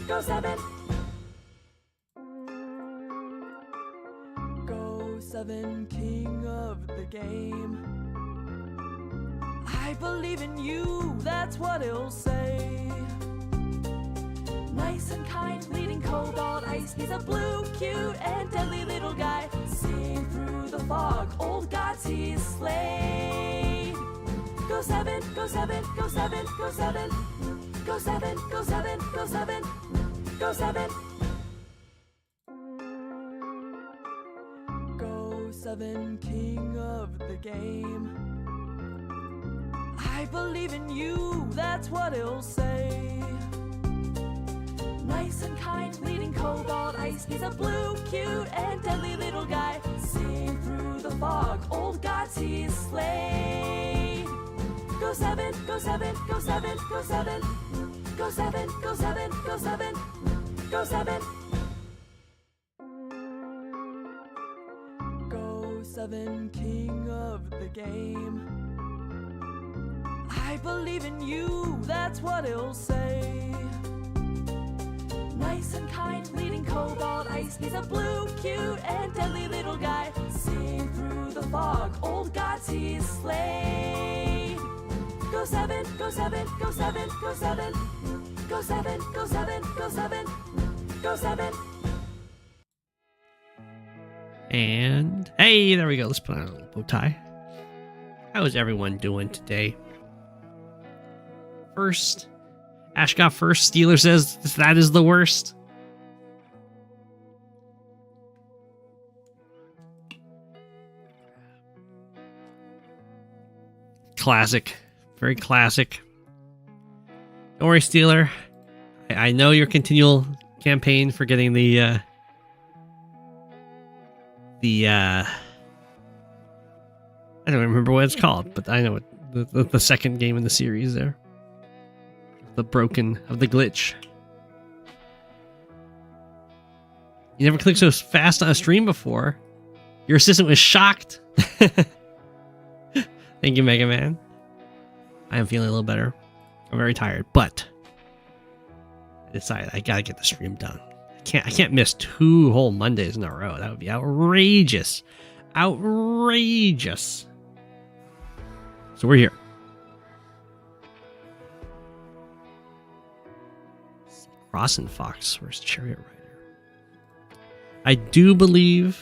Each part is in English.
Go7. Go7, king of the game. I believe in you, that's what he'll say. Nice and kind, leading cobalt ice. He's a blue, cute, and deadly little guy. Seeing through the fog, old gods he's slayed. Go7, Go7, Go7, Go7. Go7, Go7, Go7, Go7. Go7, king of the game. I believe in you, that's what he'll say. Nice and kind, leading cobalt ice. He's a blue, cute, and deadly little guy. Seeing through the fog, old gods he's slayed. Go7, Go7, Go7, Go7. Go7, Go7, Go7, Go7. Go7, king of the game. I believe in you, that's what he'll say. Nice and kind, leading cobalt ice. He's a blue, cute, and deadly little guy. Seeing through the fog, old gods he's slayed. Go7, Go7, Go7, Go7. Go7, Go7, Go7, Go7. And hey, there we go. Let's put on a little bow tie. How is everyone doing today? First, Ash got first. Steeler says that is the worst. Classic. Very classic. Don't worry, Steeler. I know your continual campaign for getting the I don't remember what it's called, but I know it, the second game in the series there. The glitch. You never clicked so fast on a stream before. Your assistant was shocked. Thank you, Mega Man. I am feeling a little better. I'm very tired, but I decided I gotta get the stream done. I can't miss 2 whole Mondays in a row. That would be outrageous. Outrageous. So we're here. Cross and Fox versus Chariot Rider. I do believe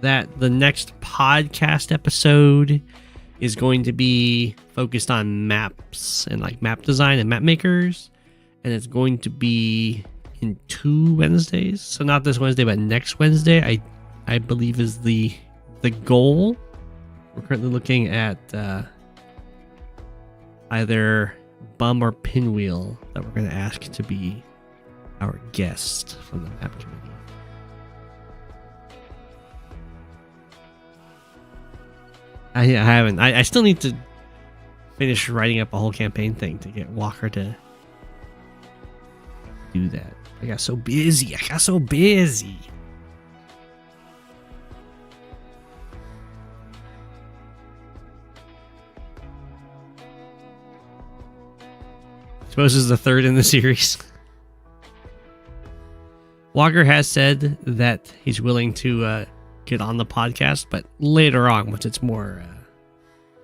that the next podcast episode is going to be focused on maps and like map design and map makers, and it's going to be in 2 Wednesdays. So not this Wednesday, but next Wednesday. I believe is the goal. We're currently looking at either Bum or Pinwheel that we're going to ask to be our guest from the map committee. I haven't. I still need to finish writing up a whole campaign thing to get Walker to do that. I got so busy. Suppose this is the 3rd in the series. Walker has said that he's willing to get on the podcast, but later on, once it's more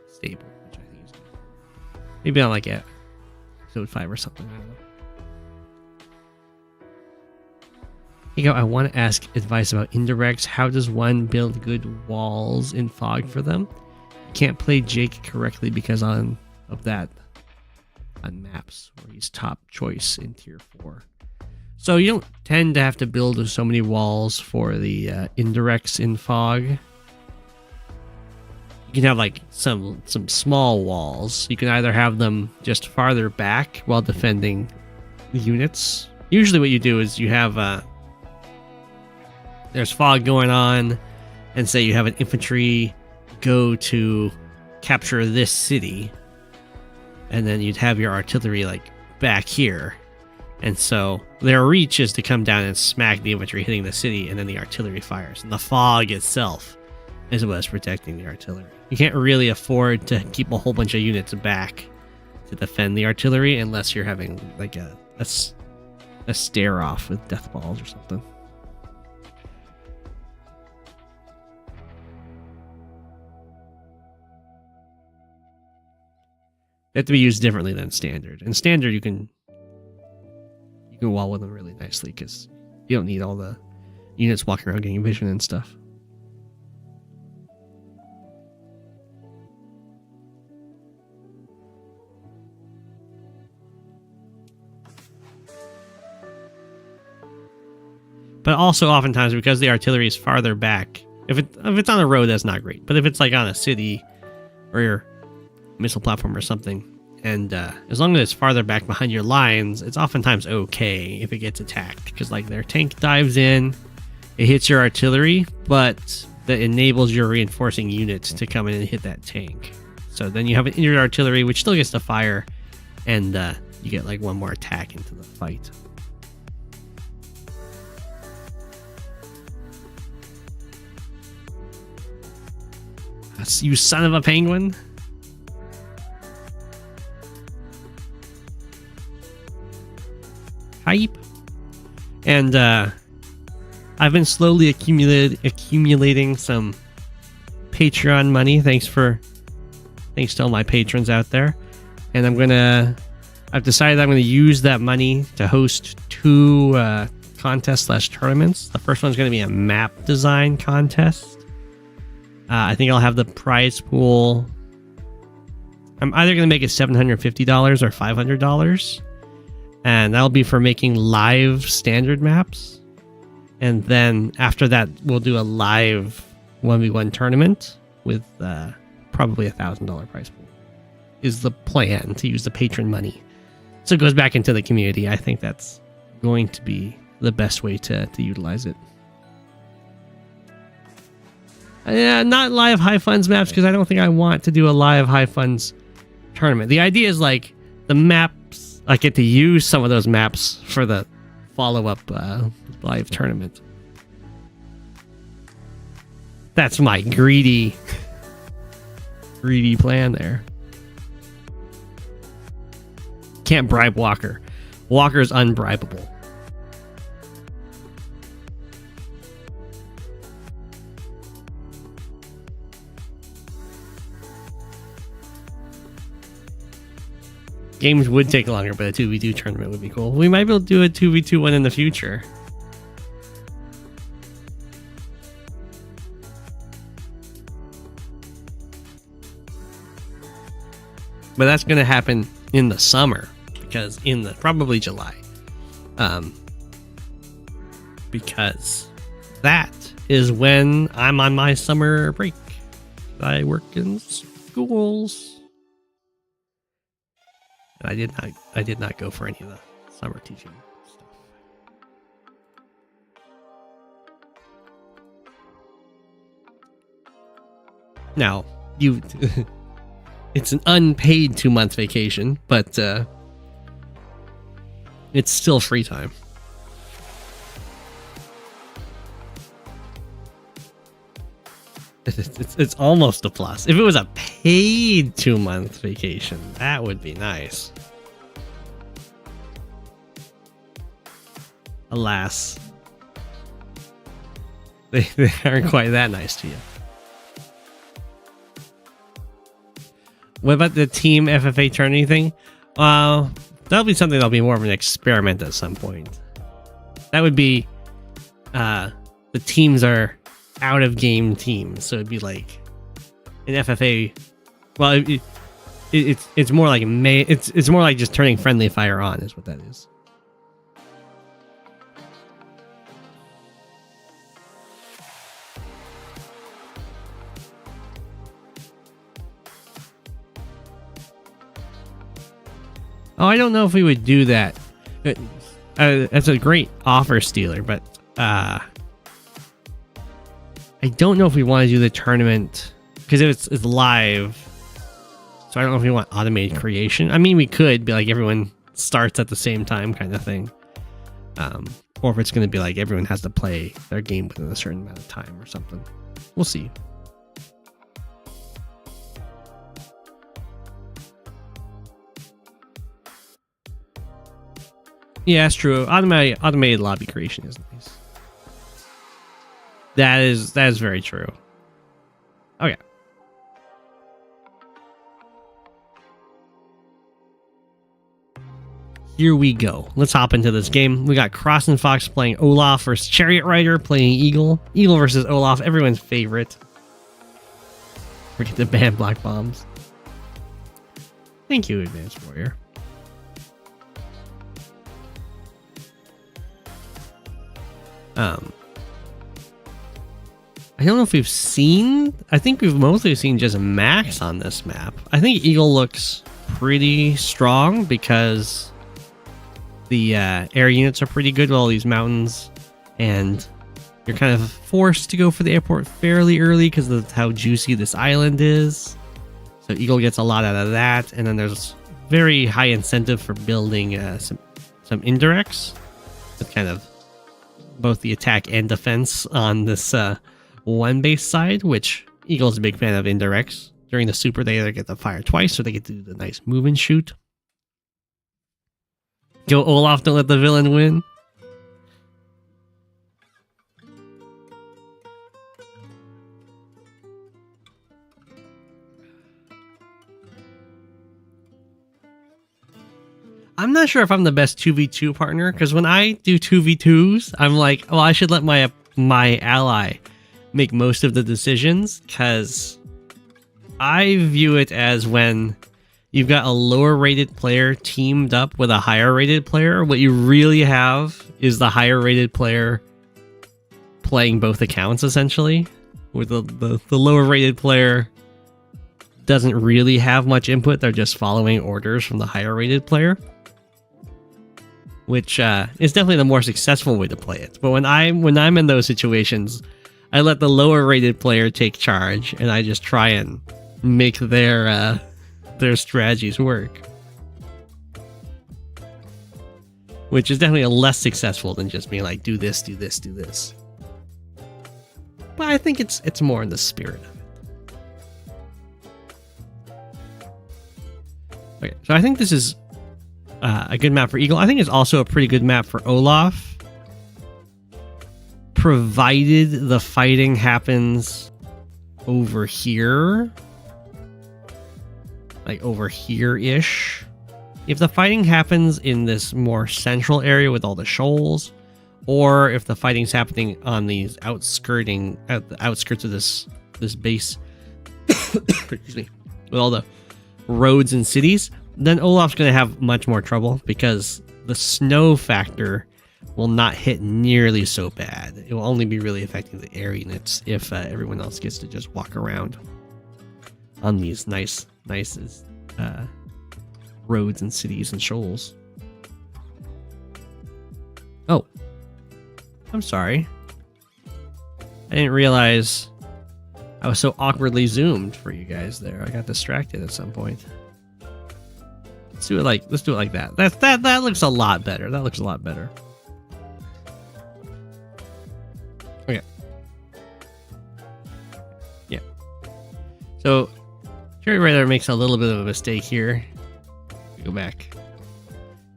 stable, which I think is good. Maybe on like episode 5 or something. I don't know. Here you go. I want to ask advice about indirects. How does one build good walls in fog for them? You can't play Jake correctly because of that on maps where he's top choice in tier 4. So you don't tend to have to build so many walls for the indirects in fog. You can have like some small walls. You can either have them just farther back while defending the units. Usually what you do is you have there's fog going on, and say you have an infantry go to capture this city, and then you'd have your artillery like back here. And so their reach is to come down and smack the infantry hitting the city, and then the artillery fires. And the fog itself is what's protecting the artillery. You can't really afford to keep a whole bunch of units back to defend the artillery unless you're having like a a stare off with death balls or something. They have to be used differently than standard. In standard, you can wall with them really nicely because you don't need all the units walking around getting vision and stuff. But also oftentimes, because the artillery is farther back, if it's on a road, that's not great. But if it's like on a city or your missile platform or something, and as long as it's farther back behind your lines, it's oftentimes okay if it gets attacked. Because like their tank dives in, it hits your artillery, but that enables your reinforcing units to come in and hit that tank. So then you have an injured artillery, which still gets to fire, and you get like one more attack into the fight. You son of a penguin. Hype. And I've been slowly accumulating some Patreon money. Thanks to all my patrons out there. And I've decided I'm gonna use that money to host 2 contests/tournaments. The first one's gonna be a map design contest. I think I'll have the prize pool. I'm either going to make it $750 or $500. And that'll be for making live standard maps. And then after that, we'll do a live 1v1 tournament with probably $1,000 prize pool. Is the plan to use the patron money. So it goes back into the community. I think that's going to be the best way to utilize it. Yeah, not live high funds maps because I don't think I want to do a live high funds tournament. The idea is like the maps, I get to use some of those maps for the follow-up live tournament. That's my greedy plan there. Can't bribe Walker. Walker's unbribable. Games would take longer, but a 2v2 tournament would be cool. We might be able to do a 2v2 one in the future. But that's going to happen in the summer, because probably July. Because that is when I'm on my summer break. I work in schools. I did not go for any of the summer teaching stuff. Now, it's an unpaid 2-month vacation, but it's still free time. It's almost a plus. If it was a paid 2-month vacation, that would be nice. Alas, they aren't quite that nice to you. What about the team FFA tourney thing? That'll be something that'll be more of an experiment at some point. That would be the teams are out of game teams, so it'd be like an FFA. Well, it's more like it's more like just turning friendly fire on is what that is. Oh, I don't know if we would do that. That's a great offer, Steeler, but I don't know if we want to do the tournament because it's live. So I don't know if we want automated creation. I mean, we could be like everyone starts at the same time kind of thing. Or if it's going to be like everyone has to play their game within a certain amount of time or something. We'll see. Yeah, that's true. Automated lobby creation is nice. That is very true. Okay. Here we go. Let's hop into this game. We got Cross and Fox playing Olaf versus Chariot Rider playing Eagle. Eagle versus Olaf, everyone's favorite. Forget to ban black bombs. Thank you, Advanced Warrior. I don't know if we've seen... I think we've mostly seen just Max on this map. I think Eagle looks pretty strong because the air units are pretty good with all these mountains, and you're kind of forced to go for the airport fairly early because of how juicy this island is. So Eagle gets a lot out of that, and then there's very high incentive for building some indirects with kind of both the attack and defense on this one base side, which Eagle's a big fan of indirects. During the super, they either get to fire twice or they get to do the nice move and shoot. Go Olaf, don't let the villain win. I'm not sure if I'm the best 2v2 partner, because when I do 2v2s, I'm like, oh, I should let my ally make most of the decisions, because I view it as when you've got a lower rated player teamed up with a higher rated player, what you really have is the higher rated player playing both accounts, essentially. Where the lower rated player doesn't really have much input, they're just following orders from the higher rated player. Which is definitely the more successful way to play it. But when I'm in those situations, I let the lower rated player take charge, and I just try and make their strategies work. Which is definitely less successful than just being like, do this, do this, do this. But I think it's more in the spirit of it. Okay, so I think this is a good map for Eagle. I think it's also a pretty good map for Olaf, provided the fighting happens over here, like over here-ish. If the fighting happens in this more central area with all the shoals, or if the fighting's happening on these at the outskirts of this base, excuse me, with all the roads and cities, then Olaf's going to have much more trouble because the snow factor will not hit nearly so bad. It will only be really affecting the air units if everyone else gets to just walk around on these nice roads and cities and shoals. Oh, I'm sorry. I didn't realize I was so awkwardly zoomed for you guys there. I got distracted at some point. Let's do it like that. That looks a lot better. That looks a lot better. Okay. Yeah. So Chariot Rider makes a little bit of a mistake here. Go back to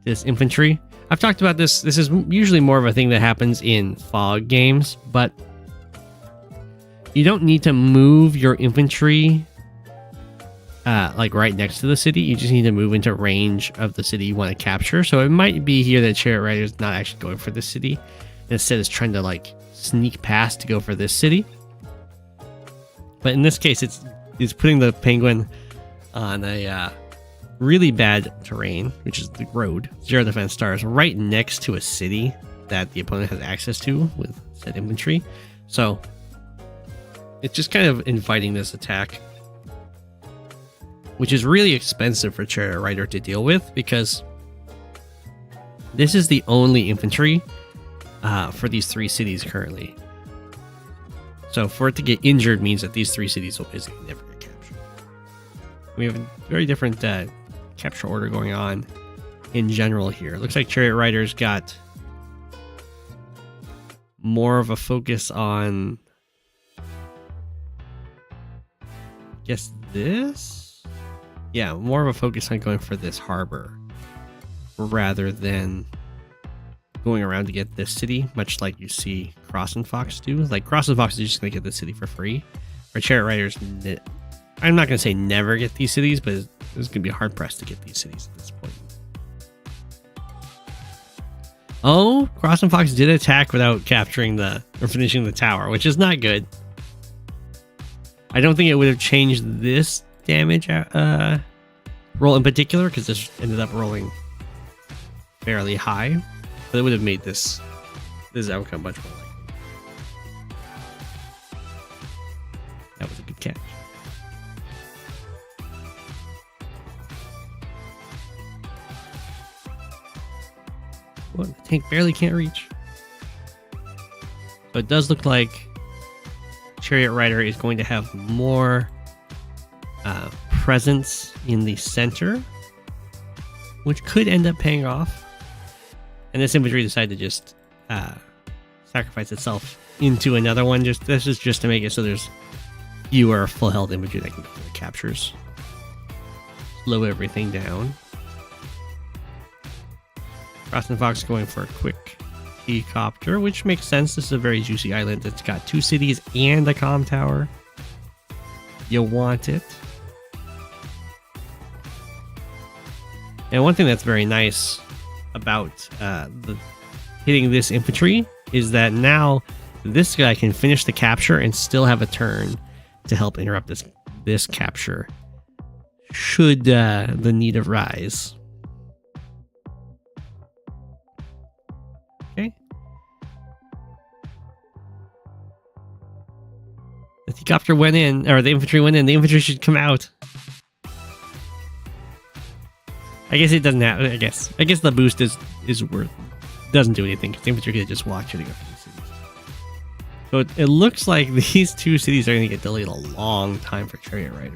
this infantry. I've talked about this. This is usually more of a thing that happens in fog games, but you don't need to move your infantry like right next to the city. You just need to move into range of the city you want to capture. So it might be here that Chariot Rider is not actually going for this city. Instead, it's trying to like sneak past to go for this city. But in this case, it's putting the penguin on a really bad terrain, which is the road. 0 defense stars right next to a city that the opponent has access to with said infantry. So it's just kind of inviting this attack, which is really expensive for Chariot Rider to deal with because this is the only infantry for these 3 cities currently. So for it to get injured means that these 3 cities will basically never get captured. We have a very different capture order going on in general here. It looks like Chariot Rider's got more of a focus on, I guess, this? Yeah, more of a focus on going for this harbor rather than going around to get this city, much like you see Cross and Fox do. Like Cross and Fox is just going to get this city for free. Or Chariot Riders, I'm not going to say never get these cities, but it's going to be hard pressed to get these cities at this point. Oh, Cross and Fox did attack without capturing or finishing the tower, which is not good. I don't think it would have changed this damage roll in particular, because this ended up rolling fairly high, but it would have made this outcome much more likely. That was a good catch. Well, the tank barely can't reach. So it does look like Chariot Rider is going to have more presence in the center, which could end up paying off. And this infantry decided to just sacrifice itself into another one. This is just to make it so there's fewer full health infantry that can go for the captures. Slow everything down. Cross and Fox going for a quick helicopter, which makes sense. This is a very juicy island. It's got 2 cities and a comm tower. You want it. And one thing that's very nice about hitting this infantry is that now this guy can finish the capture and still have a turn to help interrupt this capture, should the need arise. Okay. The helicopter went in, or the infantry went in. The infantry should come out. I guess it doesn't have. I guess the boost is doesn't do anything, because the infantry can just walk shooting up these cities. So it looks like these 2 cities are going to get delayed a long time for Chariot Rider.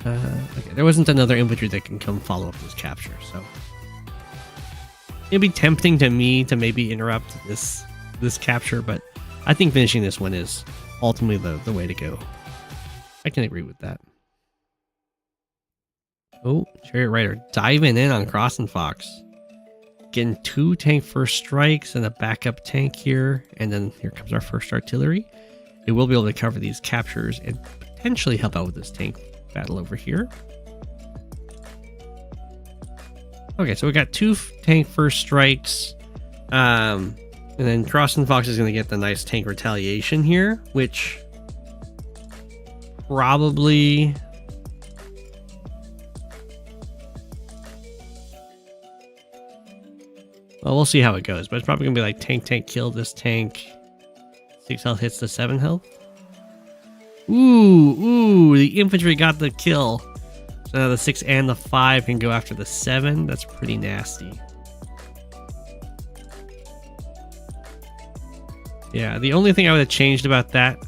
Okay, there wasn't another infantry that can come follow up this capture, so it'd be tempting to me to maybe interrupt this capture, but I think finishing this one is ultimately the way to go. I can agree with that. Oh, Chariot Rider diving in on Cross and Fox. Getting 2 tank first strikes and a backup tank here. And then here comes our first artillery. It will be able to cover these captures and potentially help out with this tank battle over here. Okay, so we got 2 tank first strikes. And then Cross and Fox is going to get the nice tank retaliation here, which probably... Well, we'll see how it goes, but it's probably going to be like tank, kill this tank. 6 health hits the 7 health. Ooh, the infantry got the kill. So now the 6 and the 5 can go after the 7. That's pretty nasty. Yeah, the only thing I would have changed about that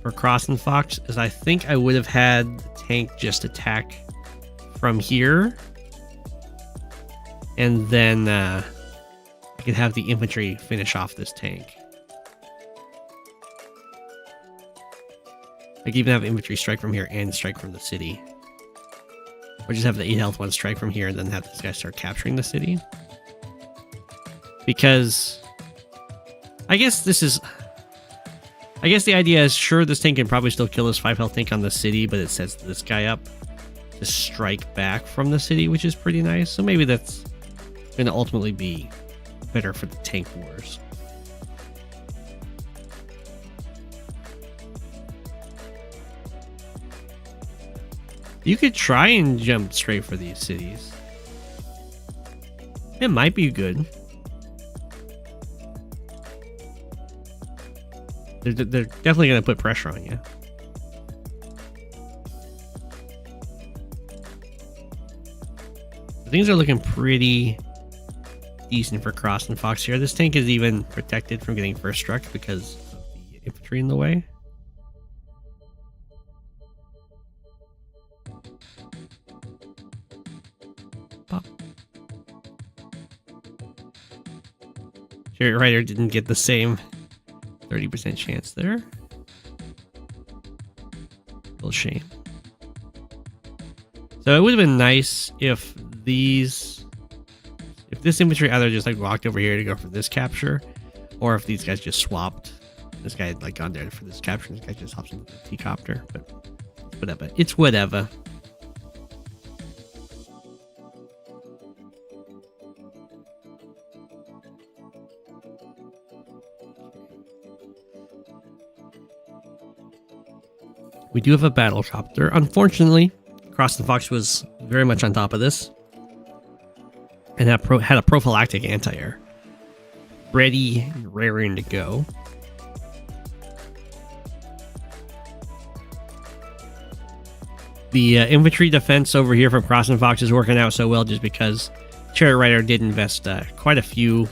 for Cross and Fox is I think I would have had the tank just attack from here. And then I could have the infantry finish off this tank. I could even have infantry strike from here and strike from the city. Or just have the 8 health one strike from here and then have this guy start capturing the city. Because I guess the idea is, sure, this tank can probably still kill this 5 health tank on the city, but it sets this guy up to strike back from the city, which is pretty nice. So maybe that's going to ultimately be better for the tank wars. You could try and jump straight for these cities. It might be good. They're definitely going to put pressure on you. Things are looking pretty decent for Cross and Fox here. This tank is even protected from getting first struck because of the infantry in the way. Pop. Chariot Rider didn't get the same 30% chance there. Little shame. So it would have been nice if this infantry either just like walked over here to go for this capture, or if these guys just swapped. This guy had like gone there for this capture, and this guy just hops into the T-copter. But whatever. It's whatever. We do have a battle chopper. Unfortunately, Cross the Fox was very much on top of this, and had a prophylactic anti-air ready and raring to go. The infantry defense over here from Cross and Fox is working out so well just because Chariot Rider did invest quite a few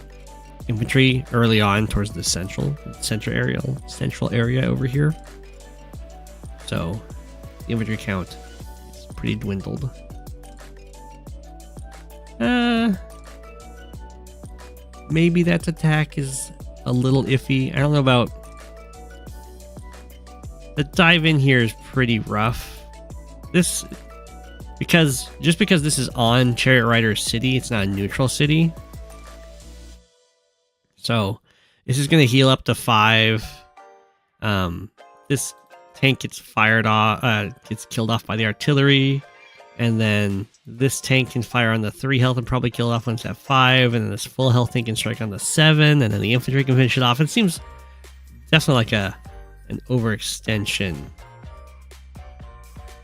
infantry early on towards the central area over here. So the infantry count is pretty dwindled. Maybe that attack is a little iffy. I don't know about... The dive in here is pretty rough. Just because this is on Chariot Rider's city, it's not a neutral city. So this is going to heal up to 5. This tank gets fired off, gets killed off by the artillery, and then this tank can fire on the 3 health and probably kill it off when it's at 5, and then this full health tank can strike on the 7, and then the infantry can finish it off. It seems definitely like an overextension.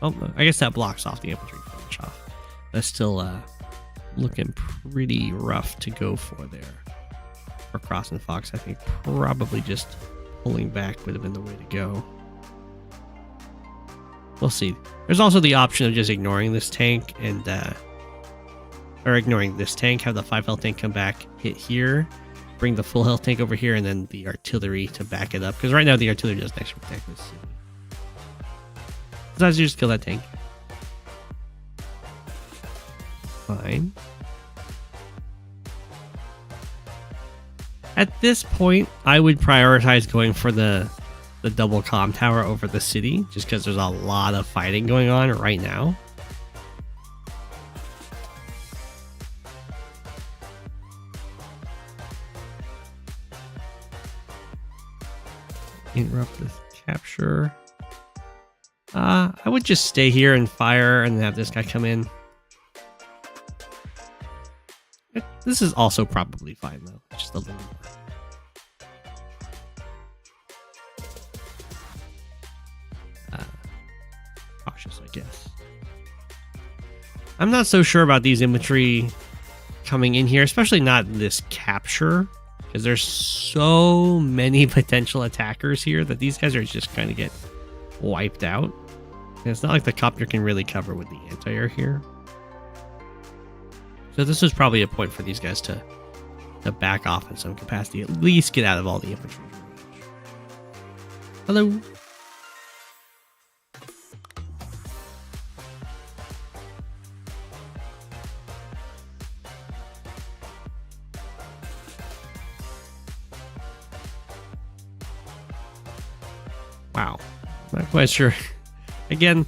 Oh, I guess that blocks off the infantry finish off. That's still looking pretty rough to go for there. For Cross and Fox, I think probably just pulling back would have been the way to go. We'll see. There's also the option of just ignoring this tank and or ignoring this tank, have the 5 health tank come back, hit here, bring the full health tank over here, and then the artillery to back it up. Because right now the artillery doesn't actually protect this city. Sometimes you just kill that tank. Fine. At this point, I would prioritize going for the double comm tower over the city, just because there's a lot of fighting going on right now. Interrupt this capture. I would just stay here and fire and have this guy come in. This is also probably fine though, just a little more. Cautious, I guess. I'm not so sure about these infantry coming in here, especially not this capture, because there's so many potential attackers here that these guys are just kind of get wiped out. And it's not like the copter can really cover with the anti-air here. So this is probably a point for these guys to back off in some capacity, at least get out of all the infantry. Hello. Wow, not quite sure. Again,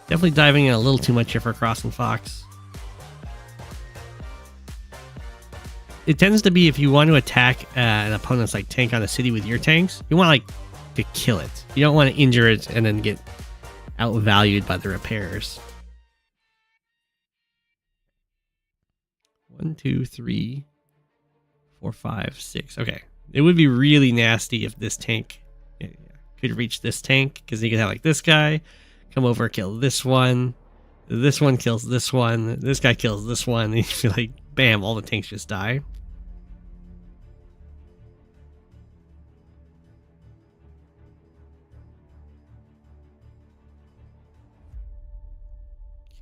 definitely diving in a little too much here for Cross and Fox. It tends to be if you want to attack an opponent's like tank on a city with your tanks, you want like to kill it. You don't want to injure it and then get outvalued by the repairs. 1, 2, 3, 4, 5, 6. Okay, it would be really nasty if this tank could reach this tank, because you could have like this guy come over, kill this one kills this one, this guy kills this one, and you feel like bam, all the tanks just die.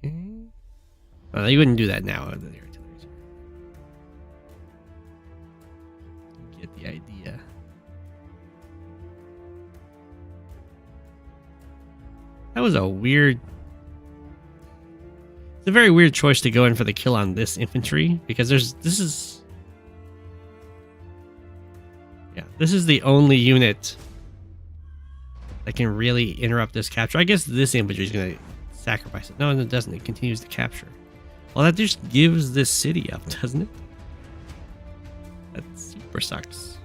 Okay. Oh, you wouldn't do that now. The artillery's here. Get the idea. That was a weird... It's a very weird choice to go in for the kill on this infantry, because this is the only unit that can really interrupt this capture. I guess this infantry is going to sacrifice it. No, it doesn't. It continues to capture. Well, that just gives this city up, doesn't it? That super sucks.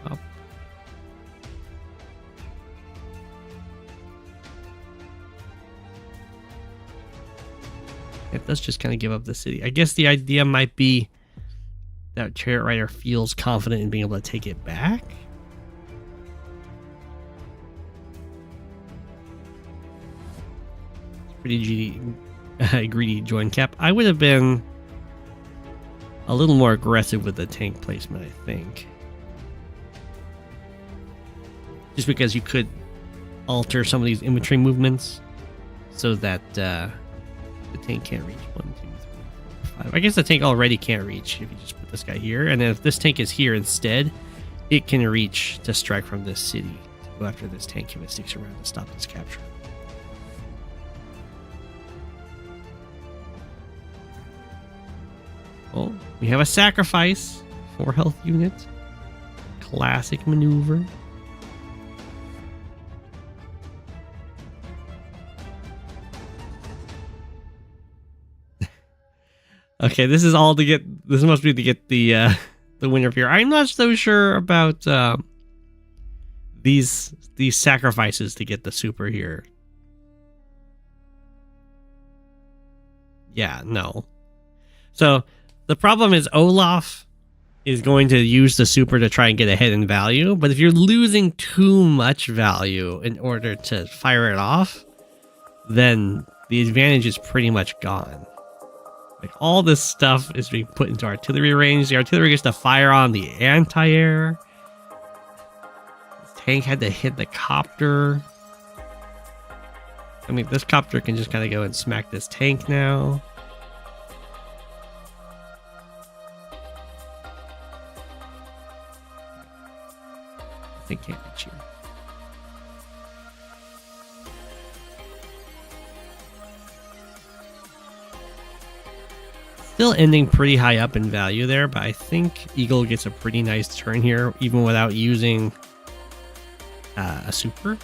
Up. It does just kind of give up the city. I guess the idea might be that Chariot Rider feels confident in being able to take it back. Pretty greedy join cap. I would have been a little more aggressive with the tank placement, I think. Just because you could alter some of these infantry movements so that the tank can't reach 1, 2, 3, 4, 5. I guess the tank already can't reach if you just put this guy here. And then if this tank is here instead, it can reach to strike from this city to go after this tank if it sticks around to stop this capture. Well, we have a sacrifice, 4 health unit. Classic maneuver. Okay, this is all to get. This must be to get the winner here. I'm not so sure about these sacrifices to get the super here. Yeah, no. So the problem is Olaf is going to use the super to try and get ahead in value, but if you're losing too much value in order to fire it off, then the advantage is pretty much gone. Like, all this stuff is being put into artillery range. The artillery gets to fire on the anti-air. This tank had to hit the copter. I mean, this copter can just kind of go and smack this tank now. I think can't reach here. Still ending pretty high up in value there, but I think Eagle gets a pretty nice turn here, even without using a super.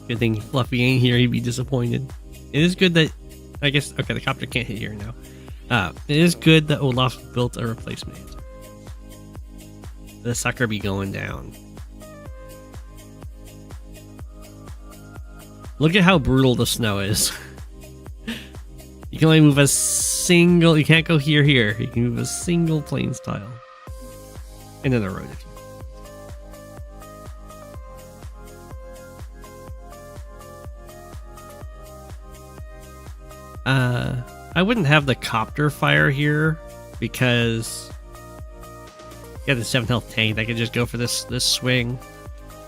Good thing Fluffy ain't here, he'd be disappointed. It is good that, I guess, okay, the copter can't hit here now. It is good that Olaf built a replacement. The sucker be going down. Look at how brutal the snow is. You can only move a single... You can't go here. You can move a single plains tile. And then a road if you want. I wouldn't have the copter fire here because you have the 7 health tank that could just go for this swing.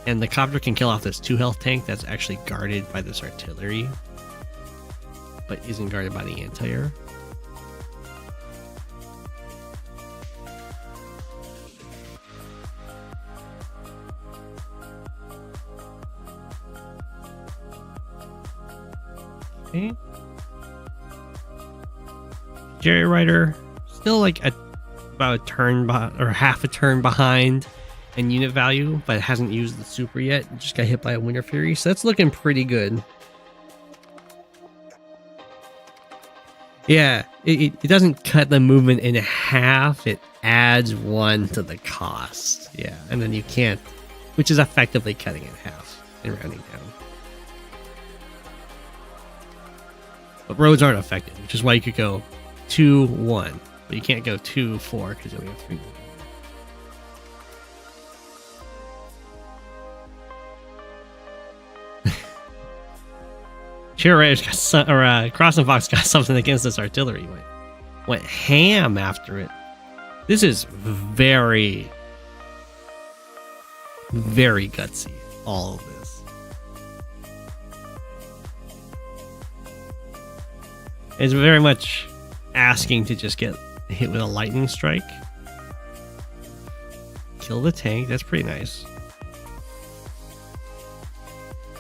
And the copter can kill off this 2 health tank that's actually guarded by this artillery, but isn't guarded by the anti-air. Okay. Chariot Rider still like about a turn or half a turn behind in unit value, but it hasn't used the super yet. It just got hit by a Winter Fury, so that's looking pretty good. Yeah, it doesn't cut the movement in half, it adds 1 to the cost. Yeah, and then you can't, which is effectively cutting it in half and rounding down. But roads aren't affected, which is why you could go 2, 1, but you can't go 2, 4 because you only have 3 movement. Chariot got Crossing Fox got something against this artillery. Went ham after it. This is very, very gutsy. All of this. It's very much asking to just get hit with a lightning strike. Kill the tank. That's pretty nice.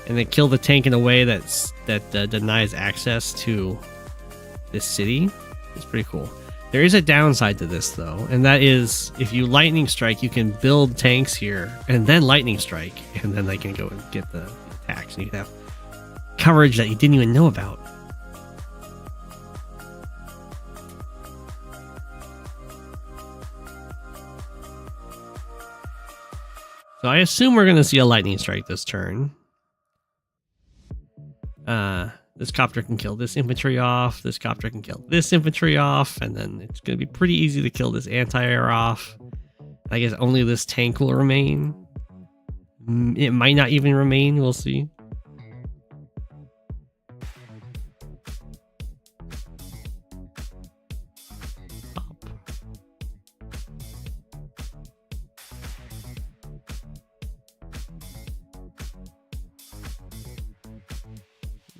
And then kill the tank in a way that that denies access to this city. It's pretty cool. There is a downside to this though, and that is if you lightning strike, you can build tanks here and then lightning strike, and then they can go and get the attacks, and you can have coverage that you didn't even know about. So I assume we're going to see a lightning strike this turn. This copter can kill this infantry off. This copter can kill this infantry off. And then it's going to be pretty easy to kill this anti-air off. I guess only this tank will remain. It might not even remain. We'll see.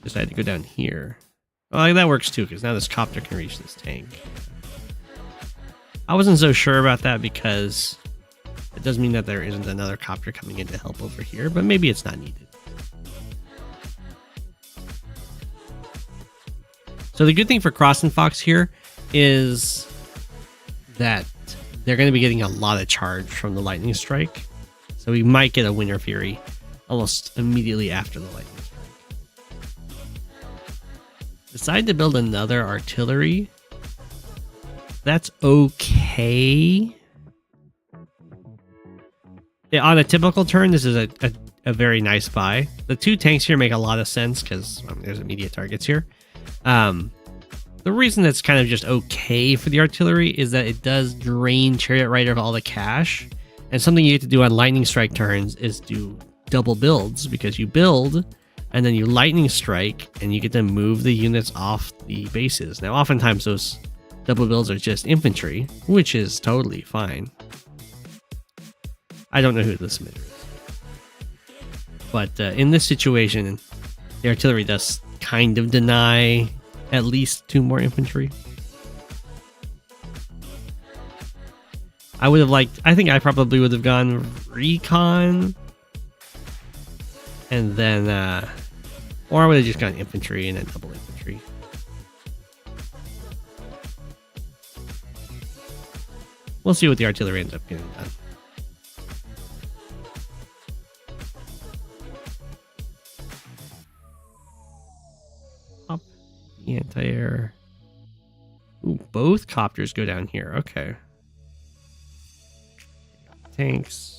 Decided to go down here. Well, that works too, because now this copter can reach this tank. I wasn't so sure about that because it does mean that there isn't another copter coming in to help over here, but maybe it's not needed. So the good thing for Cross and Fox here is that they're going to be getting a lot of charge from the lightning strike. So we might get a Winter Fury almost immediately after the lightning strike. Decide to build another artillery. That's okay. Yeah, on a typical turn, this is a very nice buy. The two tanks here make a lot of sense because there's immediate targets here. The reason that's kind of just okay for the artillery is that it does drain Chariot Rider of all the cash. And something you get to do on lightning strike turns is do double builds, because you build and then you lightning strike and you get to move the units off the bases. Now, oftentimes those double builds are just infantry, which is totally fine. I don't know who the submitter is. But in this situation, the artillery does kind of deny at least 2 more infantry. I think I probably would have gone recon. And then, or I would have just gone infantry and then double infantry. We'll see what the artillery ends up getting done. Up the anti-air. Ooh, both copters go down here. Okay. Tanks.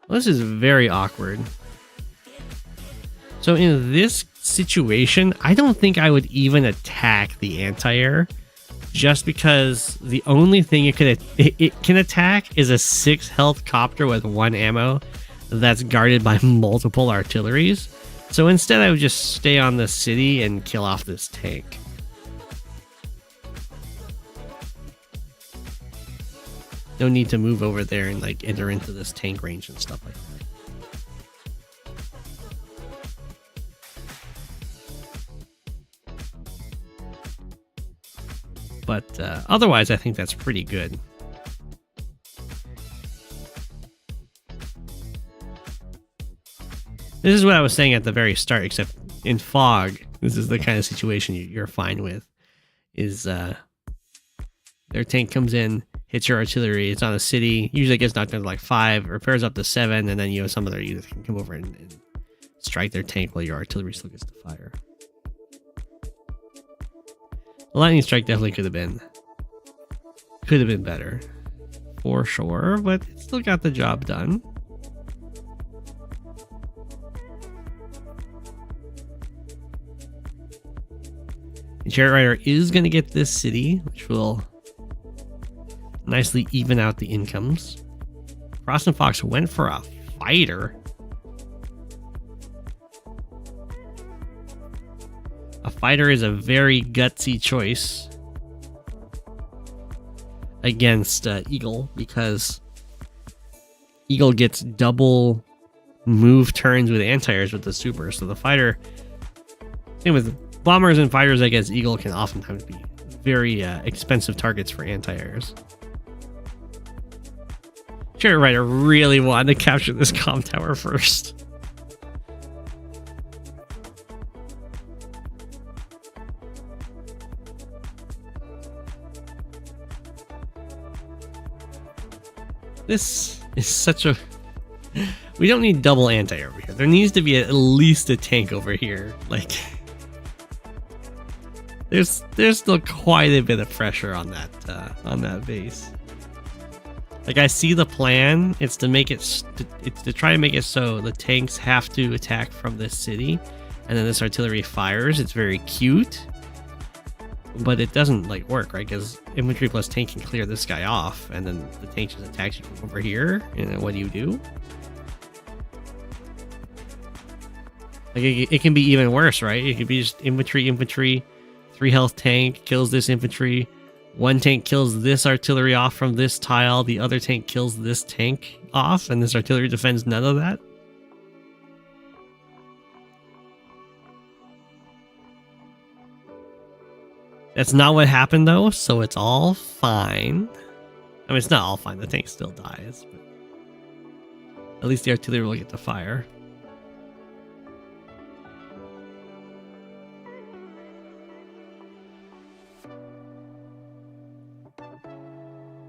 Well, this is very awkward. So in this situation, I don't think I would even attack the anti-air, just because the only thing it can attack is a 6 health copter with 1 ammo that's guarded by multiple artilleries. So instead, I would just stay on the city and kill off this tank. No need to move over there and like enter into this tank range and stuff like that. But otherwise, I think that's pretty good. This is what I was saying at the very start, except in fog, this is the kind of situation you're fine with. Is their tank comes in, hits your artillery, it's on a city, usually it gets knocked down to like 5, repairs up to 7, and then you have some other unit can come over and strike their tank while your artillery still gets to fire. The lightning strike definitely could have been better, for sure, but it still got the job done. And Chariot Rider is going to get this city, which will nicely even out the incomes. Cross and Fox went for a fighter. A fighter is a very gutsy choice against Eagle, because Eagle gets double move turns with anti-airs with the super. So the fighter, same with bombers and fighters against Eagle, can oftentimes be very expensive targets for anti-airs. Chariot Rider really wanted to capture this comm tower first. This is such a... We don't need double anti over here. There needs to be at least a tank over here. Like, there's still quite a bit of pressure on that base. Like, I see the plan. It's to make it. It's to try to make it so the tanks have to attack from this city, and then this artillery fires. It's very cute, but it doesn't like work, right? Because infantry plus tank can clear this guy off, and then the tank just attacks you from over here. And then what do? Like, it can be even worse, right? It could be just infantry, 3 health tank kills this infantry, 1 tank kills this artillery off from this tile, the other tank kills this tank off, and this artillery defends none of that. That's not what happened though, so it's all fine. I mean, it's not all fine, the tank still dies, but at least the artillery will get to fire.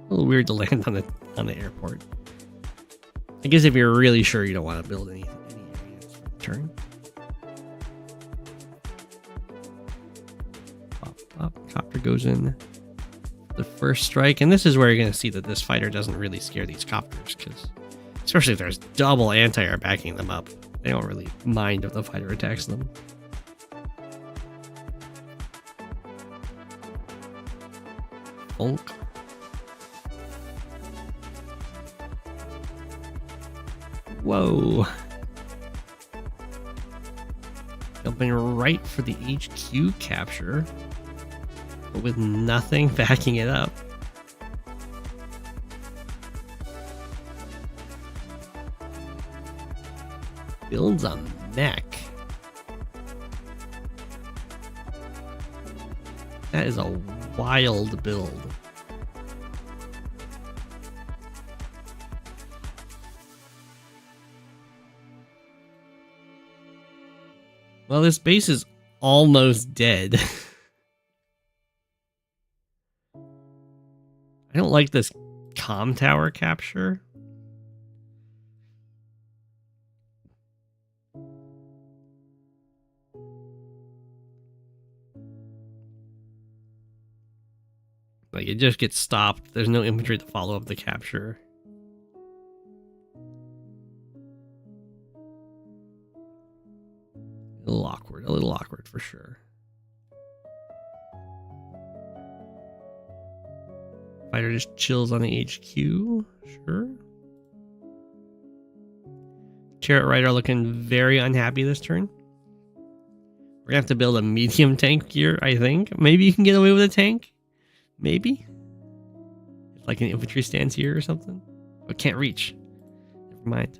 A little weird to land on the airport. I guess if you're really sure you don't want to build any units for the turn. Pop, copter goes in. The first strike, and this is where you're going to see that this fighter doesn't really scare these copters, because especially if there's double anti-air backing them up, they don't really mind if the fighter attacks them. Bonk. Whoa. Jumping right for the HQ capture, but with nothing backing it up. Builds a mech. That is a wild build. Well, this base is almost dead. I don't like this comm tower capture. Like, it just gets stopped. There's no infantry to follow up the capture. A little awkward for sure. Fighter just chills on the HQ, sure. Chariot Rider looking very unhappy this turn. We're gonna have to build a medium tank here, I think. Maybe you can get away with a tank. Maybe. If like an infantry stands here or something. But can't reach. Never mind.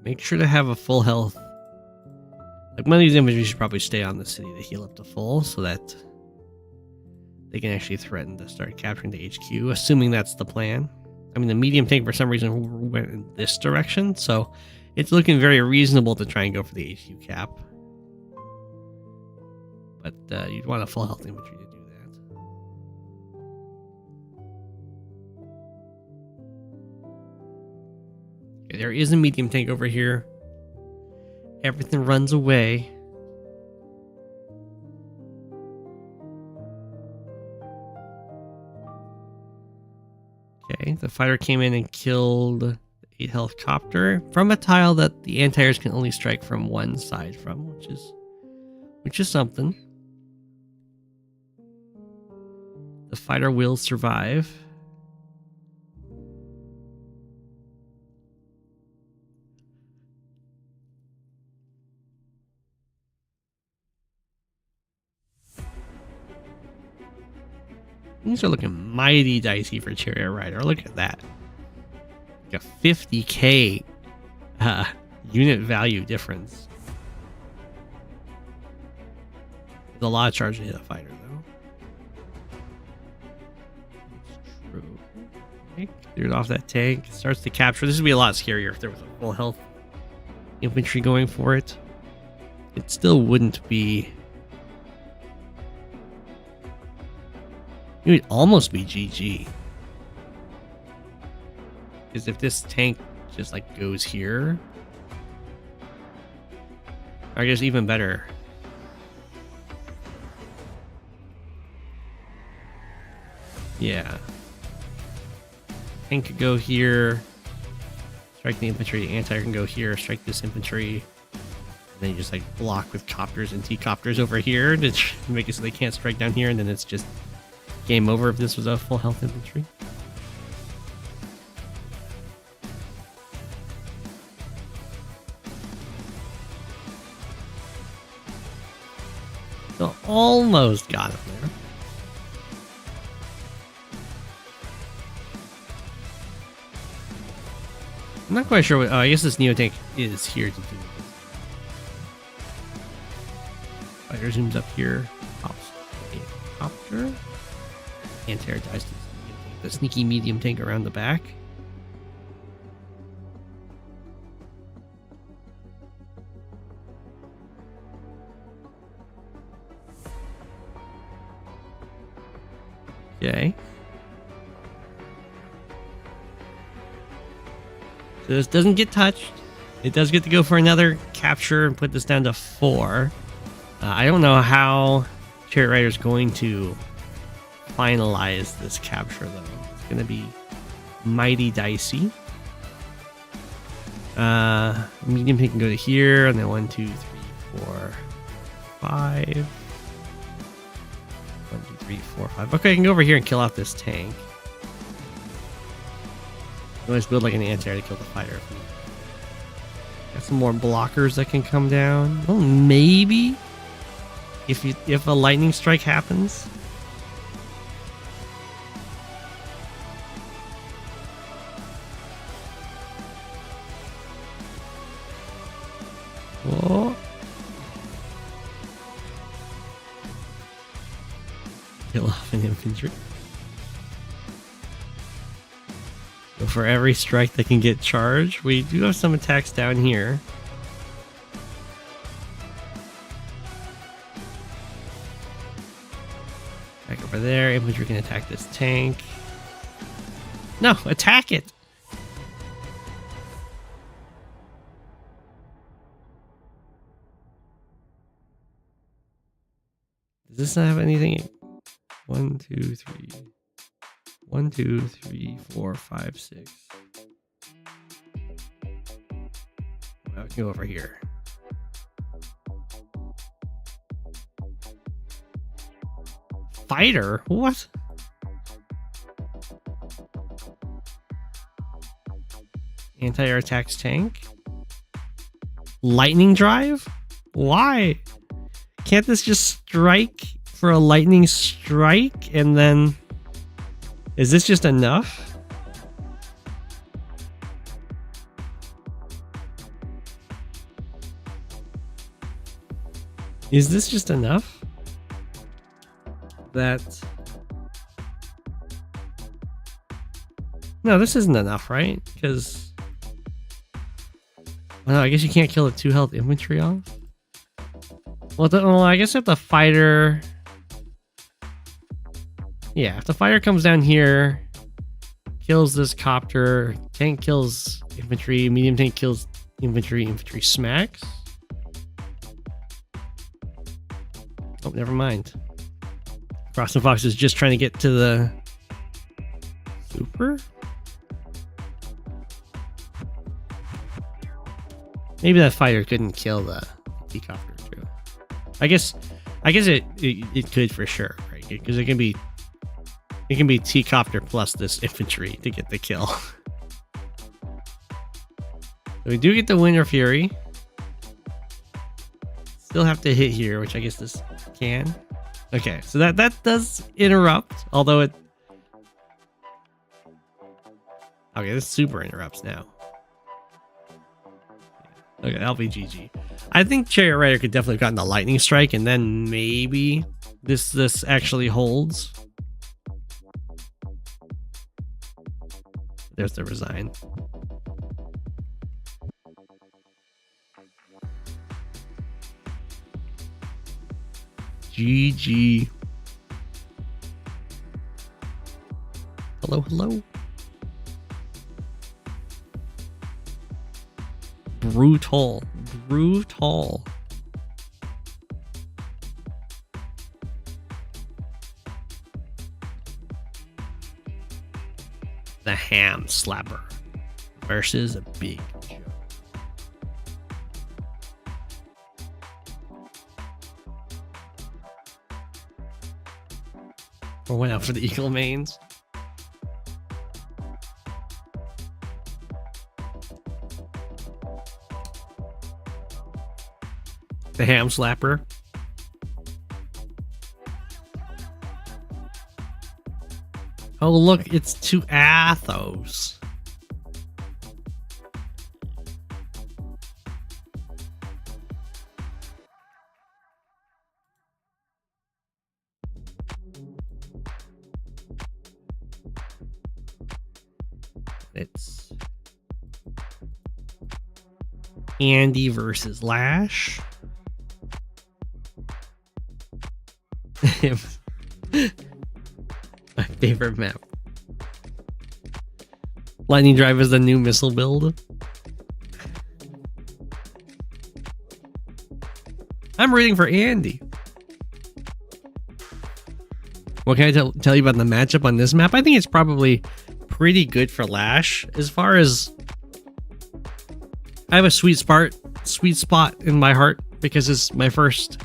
Make sure to have a full health. Like, one of these infantry should probably stay on the city to heal up to full so that they can actually threaten to start capturing the HQ, assuming that's the plan. I mean, the medium tank for some reason went in this direction, so it's looking very reasonable to try and go for the HQ cap. But you'd want a full health infantry to do that. Okay, there is a medium tank over here. Everything runs away. Okay, the fighter came in and killed the 8 health copter from a tile that the anti-airs can only strike from one side from, which is something. The fighter will survive. Things are looking mighty dicey for Chariot Rider. Look at that. Like a 50k unit value difference. There's a lot of charge to hit a fighter, though. It's true. Okay, cleared off that tank. Starts to capture. This would be a lot scarier if there was a full health infantry going for it. It still wouldn't be. It would almost be GG. Because if this tank just like goes here, I guess even better. Yeah. Tank could go here, strike the infantry. Anti can go here, strike this infantry. And then you just like block with copters and T-copters over here to make it so they can't strike down here, and then it's just game over if this was a full health infantry. So almost got him there. I'm not quite sure what. I guess this Neo tank is here to do this. Fighter zooms up here. Pops a copter. Anti-air dies to the sneaky medium tank around the back. Okay. So this doesn't get touched. It does get to go for another capture and put this down to 4. I don't know how Chariot Rider's going to finalize this capture, though. It's going to be mighty dicey. Medium tank can go to here, and then 1, 2, 3, 4, 5. 1, 2, 3, 4, 5. Okay, I can go over here and kill off this tank. Always build like an anti-air to kill the fighter. Got some more blockers that can come down. Well, maybe if a lightning strike happens. Oh. Kill off an infantry. Go for every strike that can get charged. We do have some attacks down here. Back over there. Infantry can attack this tank. No, attack it! Does this not have anything? 1, 2, 3. 1, 2, 3, 4, 5, 6. Well, I can go over here. Fighter? What? Anti-air attacks tank? Lightning drive? Why? Can't this just strike for a lightning strike and then... Is this just enough? Is this just enough? That... No, this isn't enough, right? Because... Well, I guess you can't kill a 2 health infantry off. Well, I guess if the fighter... Yeah, if the fighter comes down here, kills this copter, tank kills infantry, medium tank kills infantry, infantry smacks. Oh, never mind. Frost and Fox is just trying to get to the super? Maybe that fighter couldn't kill the T-copter too. I guess it could for sure, right? Because it can be T-copter plus this infantry to get the kill. So we do get the Winter Fury. Still have to hit here, which I guess this can. Okay, so that does interrupt, although it... Okay, this super interrupts now. Okay, that'll be GG. I think Chariot Rider could definitely have gotten the lightning strike, and then maybe this actually holds. There's the resign. GG. Hello, hello. Brutal. Brutal. TheHamSlapper versus Bigjoe. Or went out for the eagle mains. TheHamSlapper. Oh, look, it's to Athos. It's Andy versus Lash. My favorite map. Lightning Drive is the new missile build. I'm rooting for Andy. What can I tell you about the matchup on this map? I think it's probably pretty good for Lash. As far as I have a sweet spot in my heart because it's my first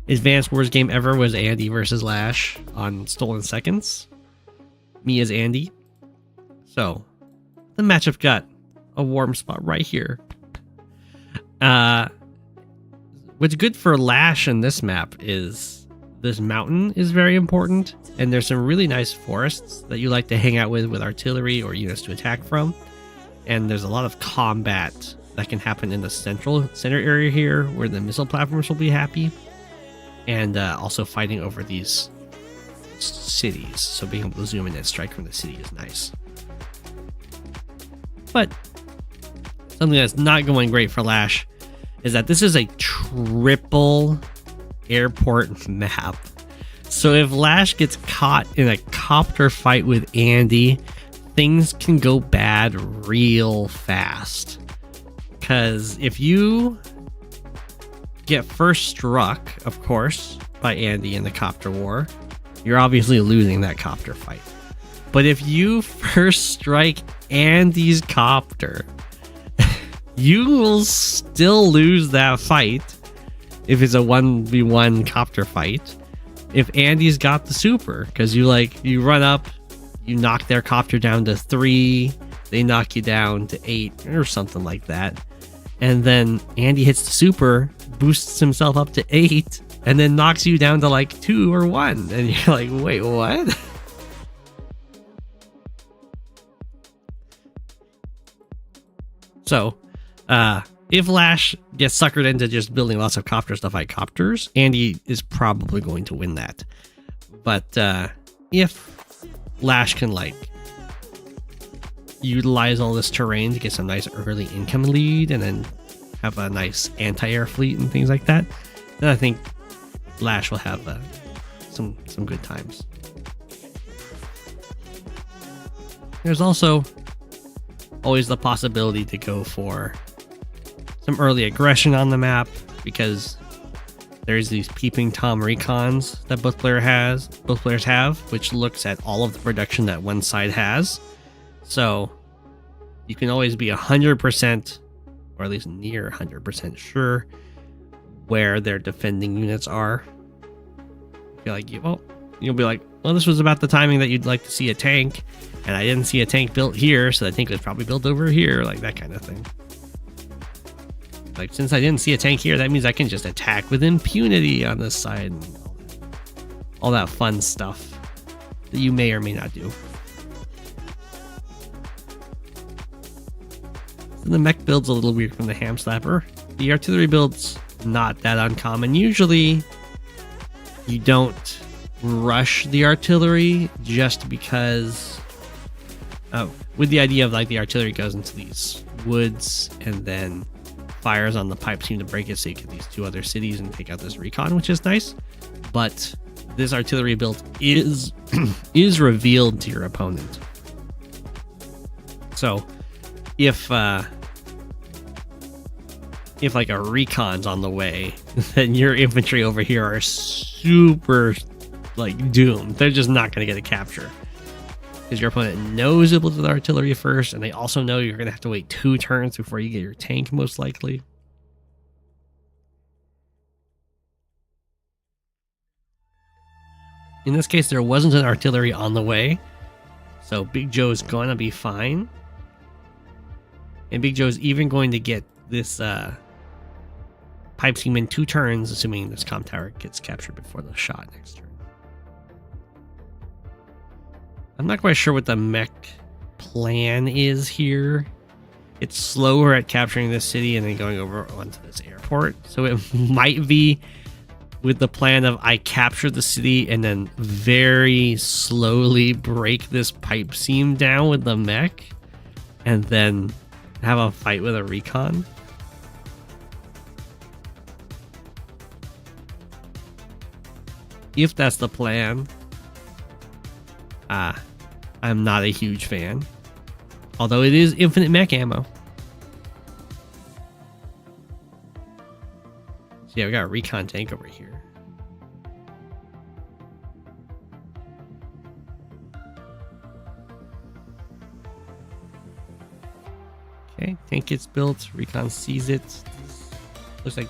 Advanced Wars game ever was Andy versus Lash on Stolen Seconds. Me as Andy. So, the matchup got a warm spot right here. What's good for Lash in this map is this mountain is very important, and there's some really nice forests that you like to hang out with artillery or units to attack from. And there's a lot of combat that can happen in the center area here where the missile platforms will be happy. And also fighting over these cities, so being able to zoom in and strike from the city is nice. But something that's not going great for Lash is that this is a triple airport map. So if Lash gets caught in a copter fight with Andy, things can go bad real fast. Because if you get first struck, of course, by Andy in the copter war, you're obviously losing that copter fight. But if you first strike Andy's copter, you will still lose that fight if it's a 1v1 copter fight. If Andy's got the super, because you run up, you knock their copter down to 3, they knock you down to 8 or something like that. And then Andy hits the super, boosts himself up to 8, and then knocks you down to like 2 or 1. And you're like, wait, what? So, if Lash gets suckered into just building lots of copters to fight copters, Andy is probably going to win that. But if Lash can utilize all this terrain to get some nice early income lead and then have a nice anti-air fleet and things like that, then I think Lash will have some good times. There's also always the possibility to go for some early aggression on the map, because there's these peeping Tom recons that both players have, which looks at all of the production that one side has. So you can always be 100%, or at least near 100% sure where their defending units are. You'll be like, well, this was about the timing that you'd like to see a tank, and I didn't see a tank built here, so the tank was probably built over here, like that kind of thing. Like, since I didn't see a tank here, that means I can just attack with impunity on this side, and all that fun stuff that you may or may not do. So the mech build's a little weird from the HamSlapper. The artillery build's not that uncommon. Usually, you don't rush the artillery just because with the idea of like the artillery goes into these woods and then fires on the pipe seem to break it so you get these 2 other cities and take out this recon, which is nice. But this artillery build is revealed to your opponent. So if like a recon's on the way, then your infantry over here are super like doomed. They're just not going to get a capture because your opponent knows it will do the artillery first, and they also know you're going to have to wait 2 turns before you get your tank, most likely. In this case, there wasn't an artillery on the way, so Bigjoe is going to be fine. And Bigjoe is even going to get this pipe seam in 2 turns, assuming this comm tower gets captured before the shot next turn. I'm not quite sure what the mech plan is here. It's slower at capturing this city and then going over onto this airport. So it might be with the plan of I capture the city and then very slowly break this pipe seam down with the mech and then have a fight with a recon. If that's the plan, I'm not a huge fan. Although it is infinite mech ammo. So yeah, we got a recon tank over here. Okay, tank gets built, recon sees it. Looks like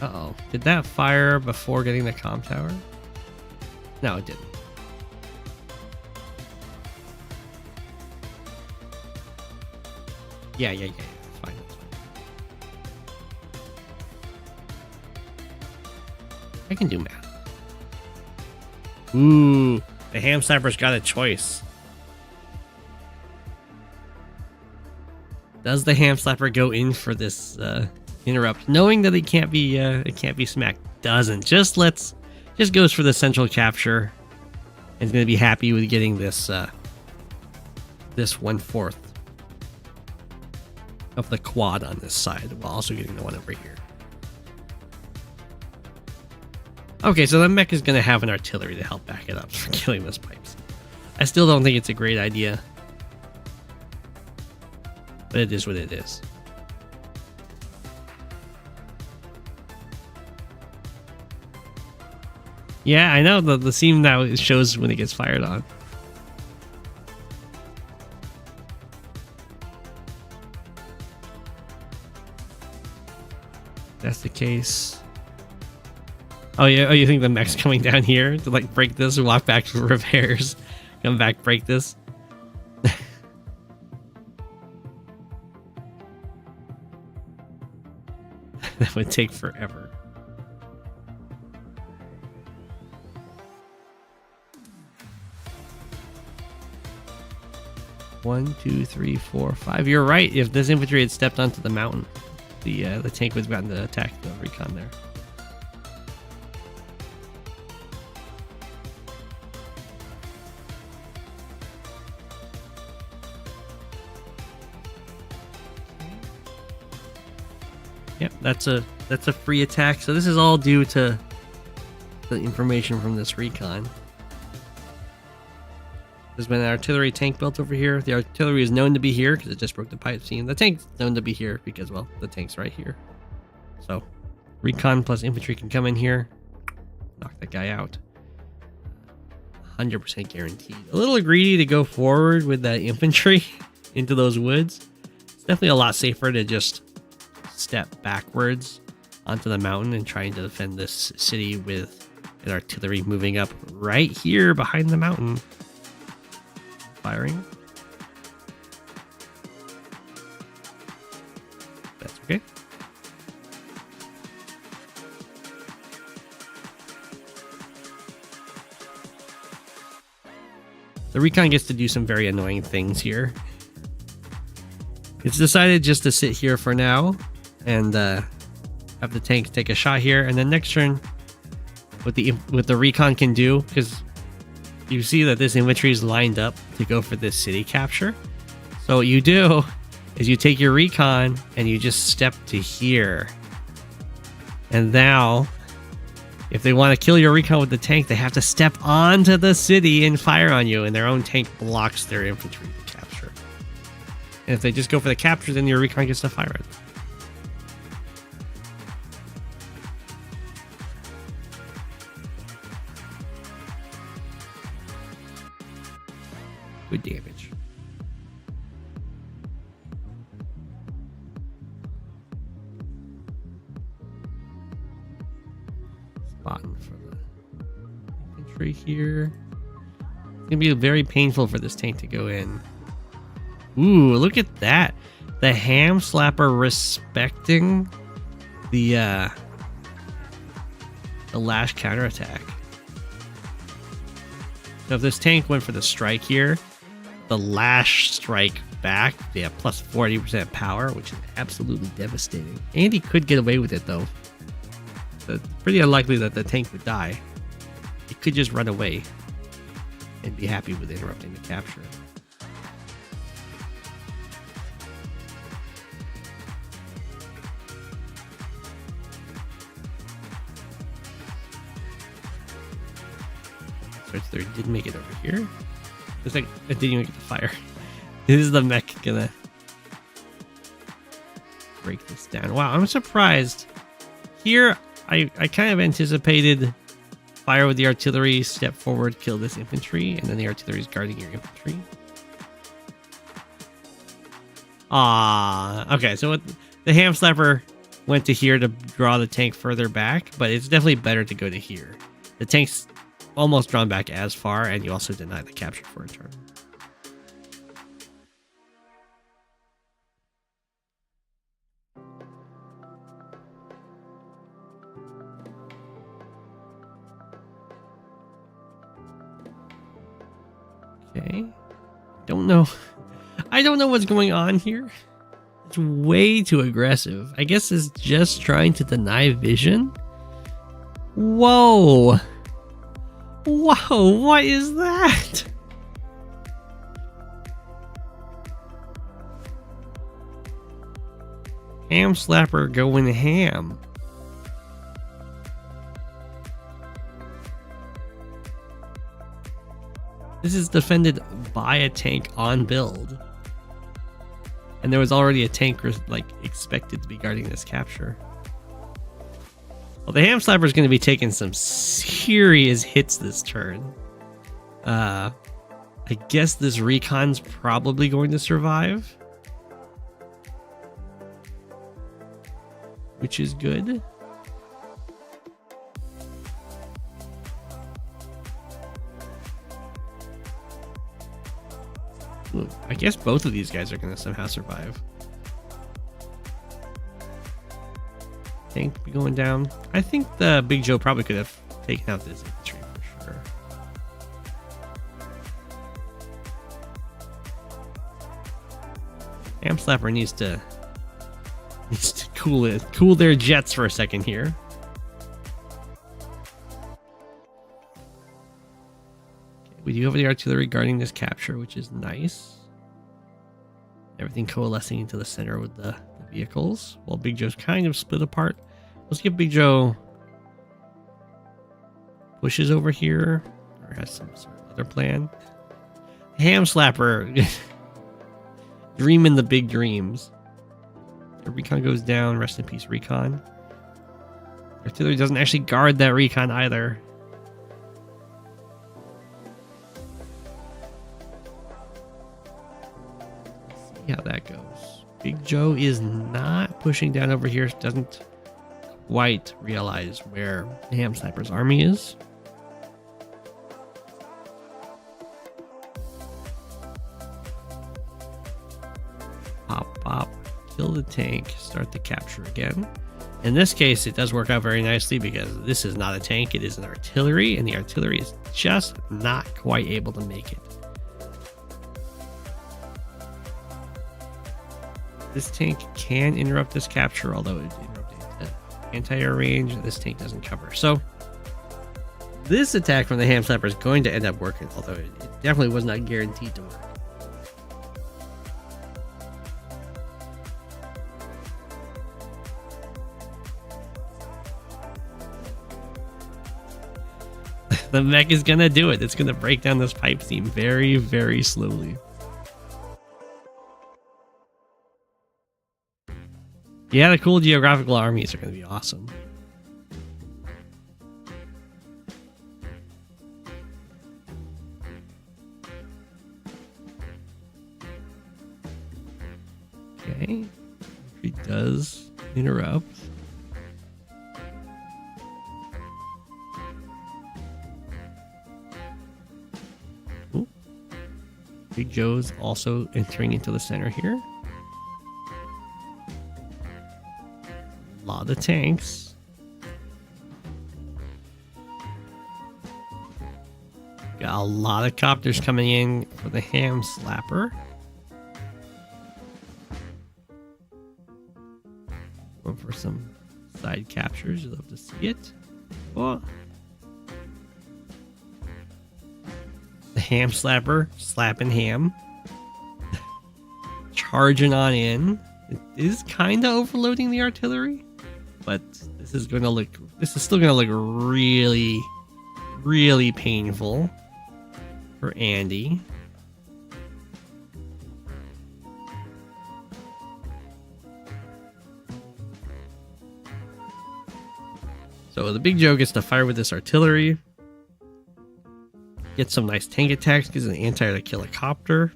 uh-oh. Did that fire before getting the comm tower? No, it didn't. Yeah. It's fine. I can do math. Ooh, the HamSlapper's got a choice. Does the HamSlapper go in for this interrupt, knowing that it can't be smacked? Doesn't. Just goes for the central capture. And is going to be happy with getting this this 1/4 of the quad on this side, while also getting the one over here. Okay, so the mech is going to have an artillery to help back it up for killing those pipes. I still don't think it's a great idea, but it is what it is. Yeah, I know, the seam now it shows when it gets fired on. That's the case. Oh yeah, you think the mech's coming down here to like break this and walk back for repairs? Come back, break this? That would take forever. One, two, three, four, five. You're right. If this infantry had stepped onto the mountain, the tank would have gotten to attack the recon there. Yep, that's a free attack. So this is all due to the information from this recon. There's been an artillery tank built over here. The artillery is known to be here because it just broke the pipe seam. The tank's known to be here because, well, the tank's right here. So, recon plus infantry can come in here, knock that guy out. 100% guaranteed. A little greedy to go forward with that infantry into those woods. It's definitely a lot safer to just step backwards onto the mountain and trying to defend this city with an artillery moving up right here behind the mountain. Firing. That's okay. The recon gets to do some very annoying things here. It's decided just to sit here for now and have the tank take a shot here, and then next turn, what the recon can do, because you see that this infantry is lined up to go for this city capture. So what you do is you take your recon and you just step to here. And now, if they want to kill your recon with the tank, they have to step onto the city and fire on you, and their own tank blocks their infantry to capture. And if they just go for the capture, then your recon gets to fire it. Good damage. Spotting for the infantry here. It's gonna be very painful for this tank to go in. Ooh, look at that. The HamSlapper respecting the Lash counterattack. So if this tank went for the strike here, the Lash strike back, they have plus 40% power, which is absolutely devastating. And he could get away with it though. So it's pretty unlikely that the tank would die. It could just run away and be happy with interrupting the capture. There did make it over here. It's like it didn't even get the fire. This is the mech gonna break this down. Wow, I'm surprised. Here, I kind of anticipated fire with the artillery, step forward, kill this infantry, and then the artillery is guarding your infantry. Okay, so the HamSlapper went to here to draw the tank further back, but it's definitely better to go to here. The tank's almost drawn back as far, and you also deny the capture for a turn. Okay. Don't know. I don't know what's going on here. It's way too aggressive. I guess it's just trying to deny vision. Whoa. Whoa, what is that? HamSlapper going ham. This is defended by a tank on build. And there was already a tank like expected to be guarding this capture. Well, the HamSlapper is going to be taking some serious hits this turn. I guess this recon's probably going to survive, which is good. Ooh, I guess both of these guys are going to somehow survive. Tank be going down. I think the Bigjoe probably could have taken out this infantry for sure. HamSlapper needs to cool their jets for a second here. Okay, we do have the artillery guarding this capture, which is nice. Everything coalescing into the center with the vehicles, while Bigjoe's kind of split apart. Let's see if Bigjoe pushes over here or has some sort of other plan. HamSlapper dreaming the big dreams. The recon goes down. Rest in peace, recon. Artillery doesn't actually guard that recon either. Let's see how that goes. Bigjoe is not pushing down over here. Doesn't quite realize where the HamSlapper's army is. Pop, pop, kill the tank, start the capture again. In this case, it does work out very nicely because this is not a tank, it is an artillery, and the artillery is just not quite able to make it. This tank can interrupt this capture, although it interrupted the anti-air range. This tank doesn't cover. So this attack from the HamSlapper is going to end up working, although it definitely was not guaranteed to work. The mech is gonna do it. It's gonna break down this pipe seam very, very slowly. Yeah, the cool geographical armies are gonna be awesome. Okay, he does interrupt. Bigjoe's also entering into the center here. A lot of tanks. Got a lot of copters coming in for the HamSlapper. Going for some side captures. You'll love to see it. Oh. The HamSlapper slapping ham. Charging on in. It is kind of overloading the artillery, but this is still going to look really, really painful for Andy. So the Bigjoe gets to fire with this artillery. Get some nice tank attacks, gives an anti to kill a copter.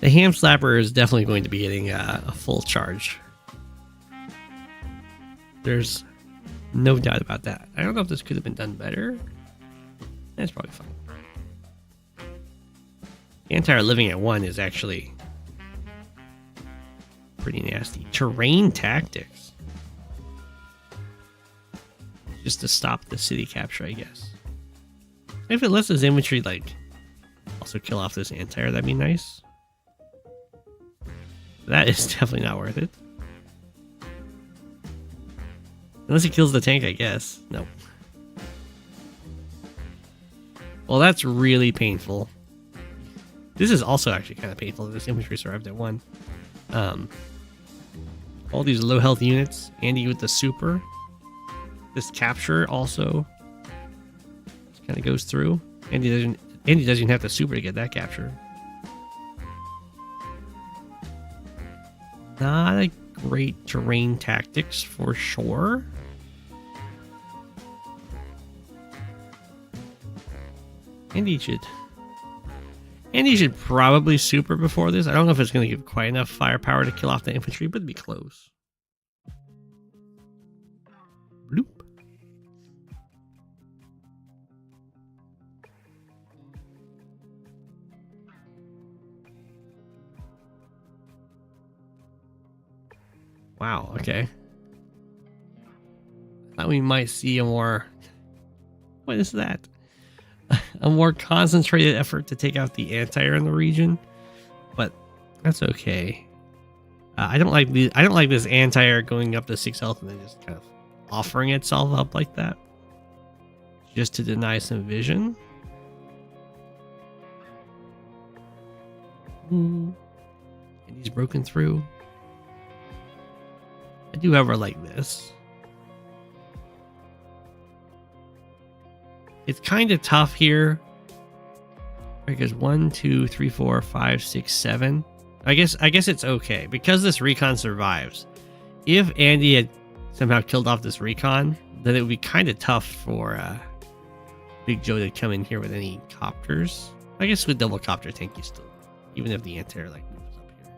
The HamSlapper is definitely going to be getting a full charge. There's no doubt about that. I don't know if this could have been done better. That's probably fine. The anti living at 1 is actually pretty nasty. Terrain tactics. Just to stop the city capture, I guess. If it lets his infantry, like, also kill off this anti-air, that'd be nice. That is definitely not worth it. Unless he kills the tank, I guess. Nope. Well, that's really painful. This is also actually kind of painful. This infantry survived at 1. All these low health units. Andy with the super. This capture also kind of goes through. Andy doesn't have the super to get that capture. Not a great terrain tactics for sure. Andy should probably super before this. I don't know if it's going to give quite enough firepower to kill off the infantry, but it'd be close. Bloop. Wow, okay. Thought we might see a more... What is that? A more concentrated effort to take out the anti-air in the region, but that's okay. I don't like this anti-air going up to 6 health and then just kind of offering itself up like that, just to deny some vision. And he's broken through. I do however like this. It's kind of tough here because 1, 2, 3, 4, 5, 6, 7. I guess it's okay because this recon survives. If Andy had somehow killed off this recon, then it would be kind of tough for Bigjoe to come in here with any copters. I guess with double copter tank you still, even if the anti-air like moves up here.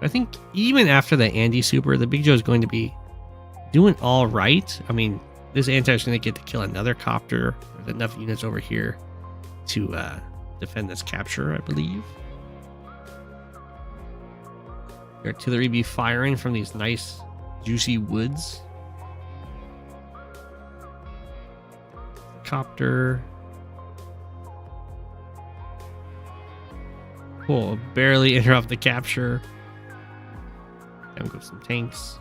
I think even after the Andy super, the Bigjoe is going to be doing all right. I mean, this anti-air is going to get to kill another copter. There's enough units over here to defend this capture, I believe. The artillery be firing from these nice, juicy woods. Copter. Cool. Barely interrupt the capture. Down go some tanks.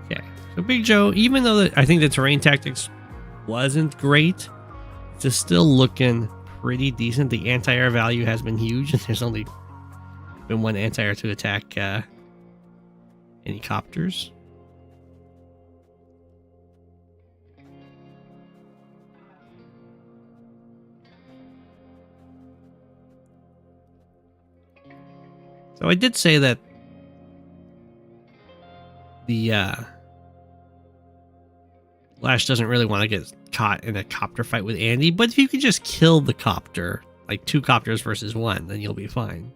Okay. So Bigjoe, even though I think the terrain tactics wasn't great, it's still looking pretty decent. The anti-air value has been huge, and there's only been one anti-air to attack any copters. So I did say that the Lash doesn't really want to get caught in a copter fight with Andy, but if you could just kill the copter, like 2 copters versus 1, then you'll be fine.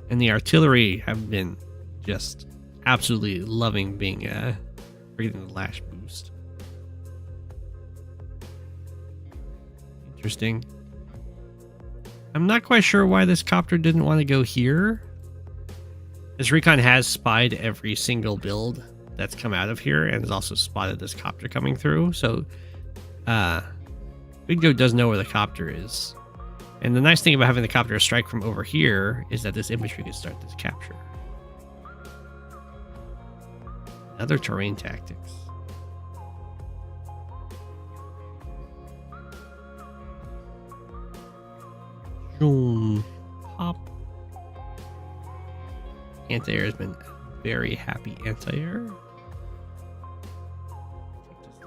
And the artillery have been just absolutely loving being getting the Lash boost. Interesting. I'm not quite sure why this copter didn't want to go here. This recon has spied every single build that's come out of here and has also spotted this copter coming through. So Bigjoe does know where the copter is. And the nice thing about having the copter strike from over here is that this infantry can start this capture. Other terrain tactics. Pop. Anti-air has been very happy anti-air.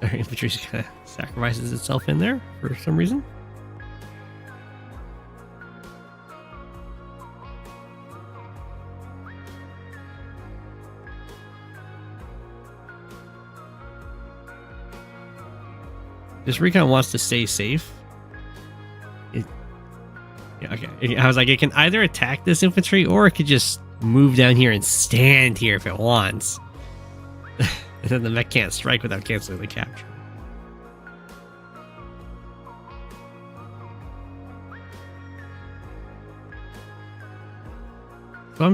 Our infantry kind of sacrifices itself in there for some reason. This recon wants to stay safe. Yeah, okay. I was like, it can either attack this infantry or it could just move down here and stand here if it wants. And then the mech can't strike without canceling the capture. So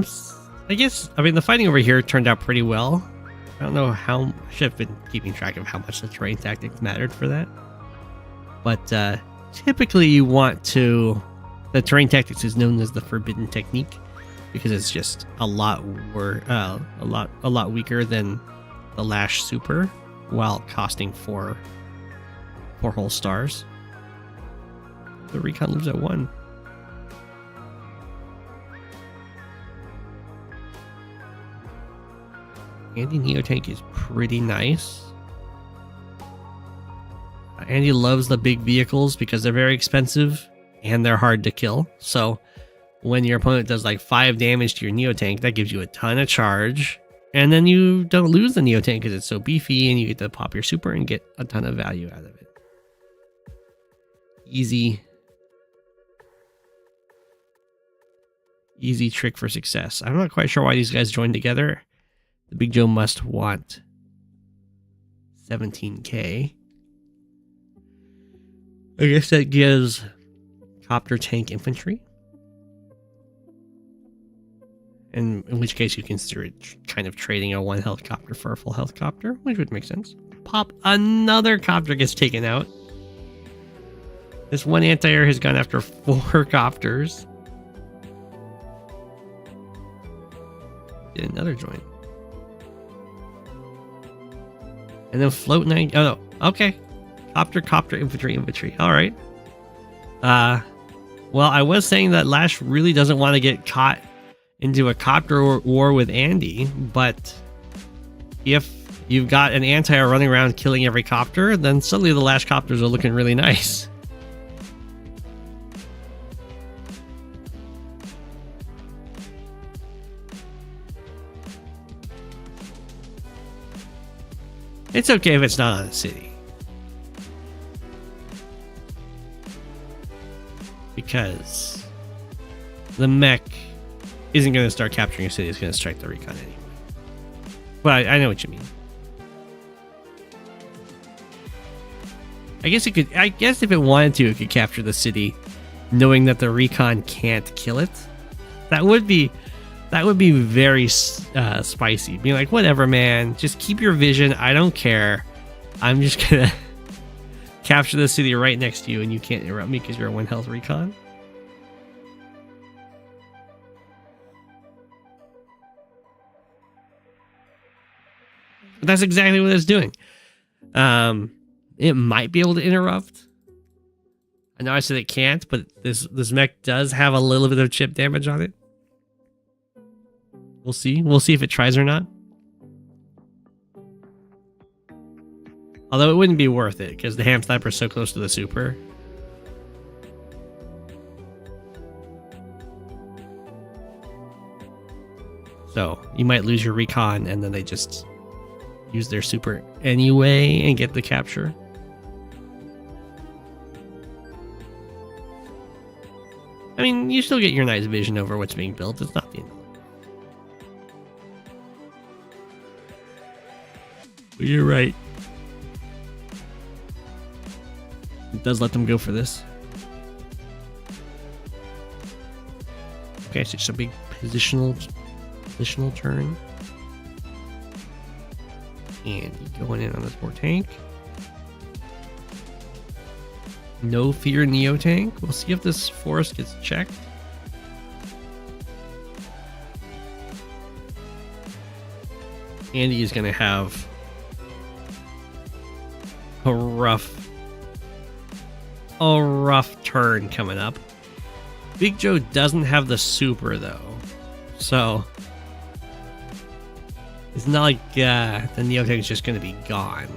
I mean, the fighting over here turned out pretty well. I don't know how, I should have been keeping track of how much the terrain tactics mattered for that. But typically you want to, the terrain tactics is known as the forbidden technique because it's just a lot weaker than the Lash super while costing 4 whole stars. The recon lives at 1. Andy Neotank is pretty nice. Andy loves the big vehicles because they're very expensive and they're hard to kill. So when your opponent does like 5 damage to your Neotank, that gives you a ton of charge. And then you don't lose the Neotank because it's so beefy and you get to pop your super and get a ton of value out of it. Easy trick for success. I'm not quite sure why these guys joined together. The Bigjoe must want 17k. I guess that gives copter tank infantry. And in which case you consider it kind of trading a 1 health copter for a full health copter, which would make sense. Pop, another copter gets taken out. This one anti-air has gone after 4 copters. Get another joint. And then float 9. Oh, no. Okay. Copter, infantry. All right. Well, I was saying that Lash really doesn't want to get caught into a copter war with Andy, but if you've got an anti-air running around killing every copter, then suddenly the Lash copters are looking really nice. It's okay if it's not on a city. Because the mech isn't going to start capturing a city, it's going to strike the recon anyway. But I know what you mean. I guess it could. I guess if it wanted to, it could capture the city, knowing that the recon can't kill it. That would be very spicy. Being like, whatever, man, just keep your vision. I don't care. I'm just gonna capture the city right next to you, and you can't interrupt me because you're a 1 health recon. But that's exactly what it's doing. It might be able to interrupt. I know I said it can't, but this mech does have a little bit of chip damage on it. We'll see. We'll see if it tries or not. Although it wouldn't be worth it because the TheHamSlapper is so close to the super. So you might lose your recon and then they just use their super anyway and get the capture. I mean, you still get your nice vision over what's being built. It's not the end. You're right. It does let them go for this. Okay, so just a big positional turn. And going in on this more tank. No fear Neo tank. We'll see if this forest gets checked. Andy is going to have a rough turn coming up. Bigjoe doesn't have the super though, so it's not like the Neo tank is just going to be gone.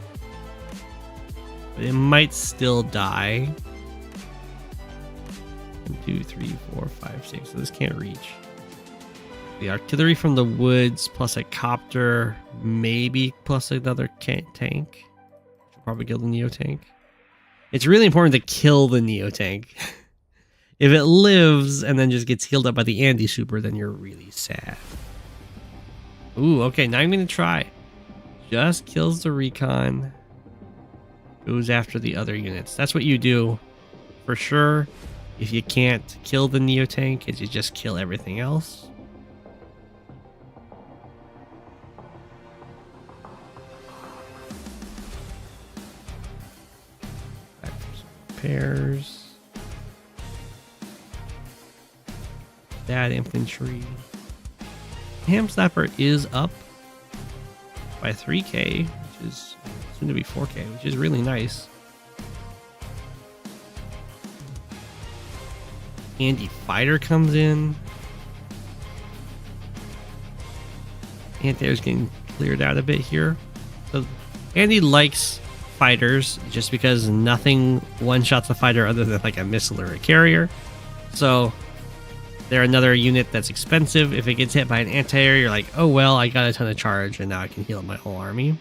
But it might still die. 1, 2, 3, 4, 5, 6. So this can't reach. The artillery from the woods plus a copter, maybe plus another tank. Should probably kill the Neo tank. It's really important to kill the Neo tank. If it lives and then just gets healed up by the Andy super, then you're really sad. Ooh, okay, now I'm gonna try. Just kills the recon. Goes after the other units. That's what you do for sure. If you can't kill the Neo tank, is you just kill everything else. Back for some repairs. That infantry. TheHamSlapper is up by 3k, which is soon to be 4k, which is really nice. Andy Fighter comes in. Anti-air's getting cleared out a bit here. So Andy likes fighters just because nothing one-shots a fighter other than like a missile or a carrier. So they're another unit that's expensive. If it gets hit by an anti-air, you're like, oh well, I got a ton of charge and now I can heal up my whole army.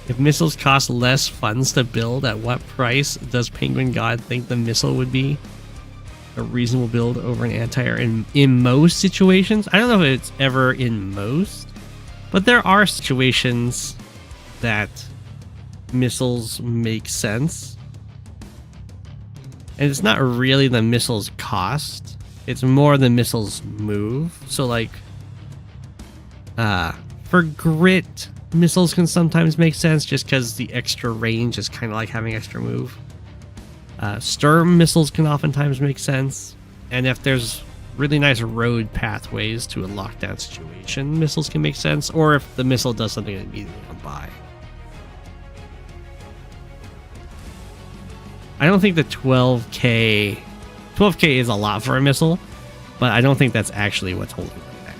If missiles cost less funds to build, at what price does Penguin God think the missile would be a reasonable build over an anti-air in most situations? I don't know if it's ever in most, but there are situations that missiles make sense. And it's not really the missile's cost, it's more the missile's move. So like for grit, missiles can sometimes make sense just because the extra range is kind of like having extra move. Sturm missiles can oftentimes make sense, and if there's really nice road pathways to a lockdown situation, missiles can make sense, or if the missile does something that immediately come by. I don't think the 12k is a lot for a missile, but I don't think that's actually what's holding them back.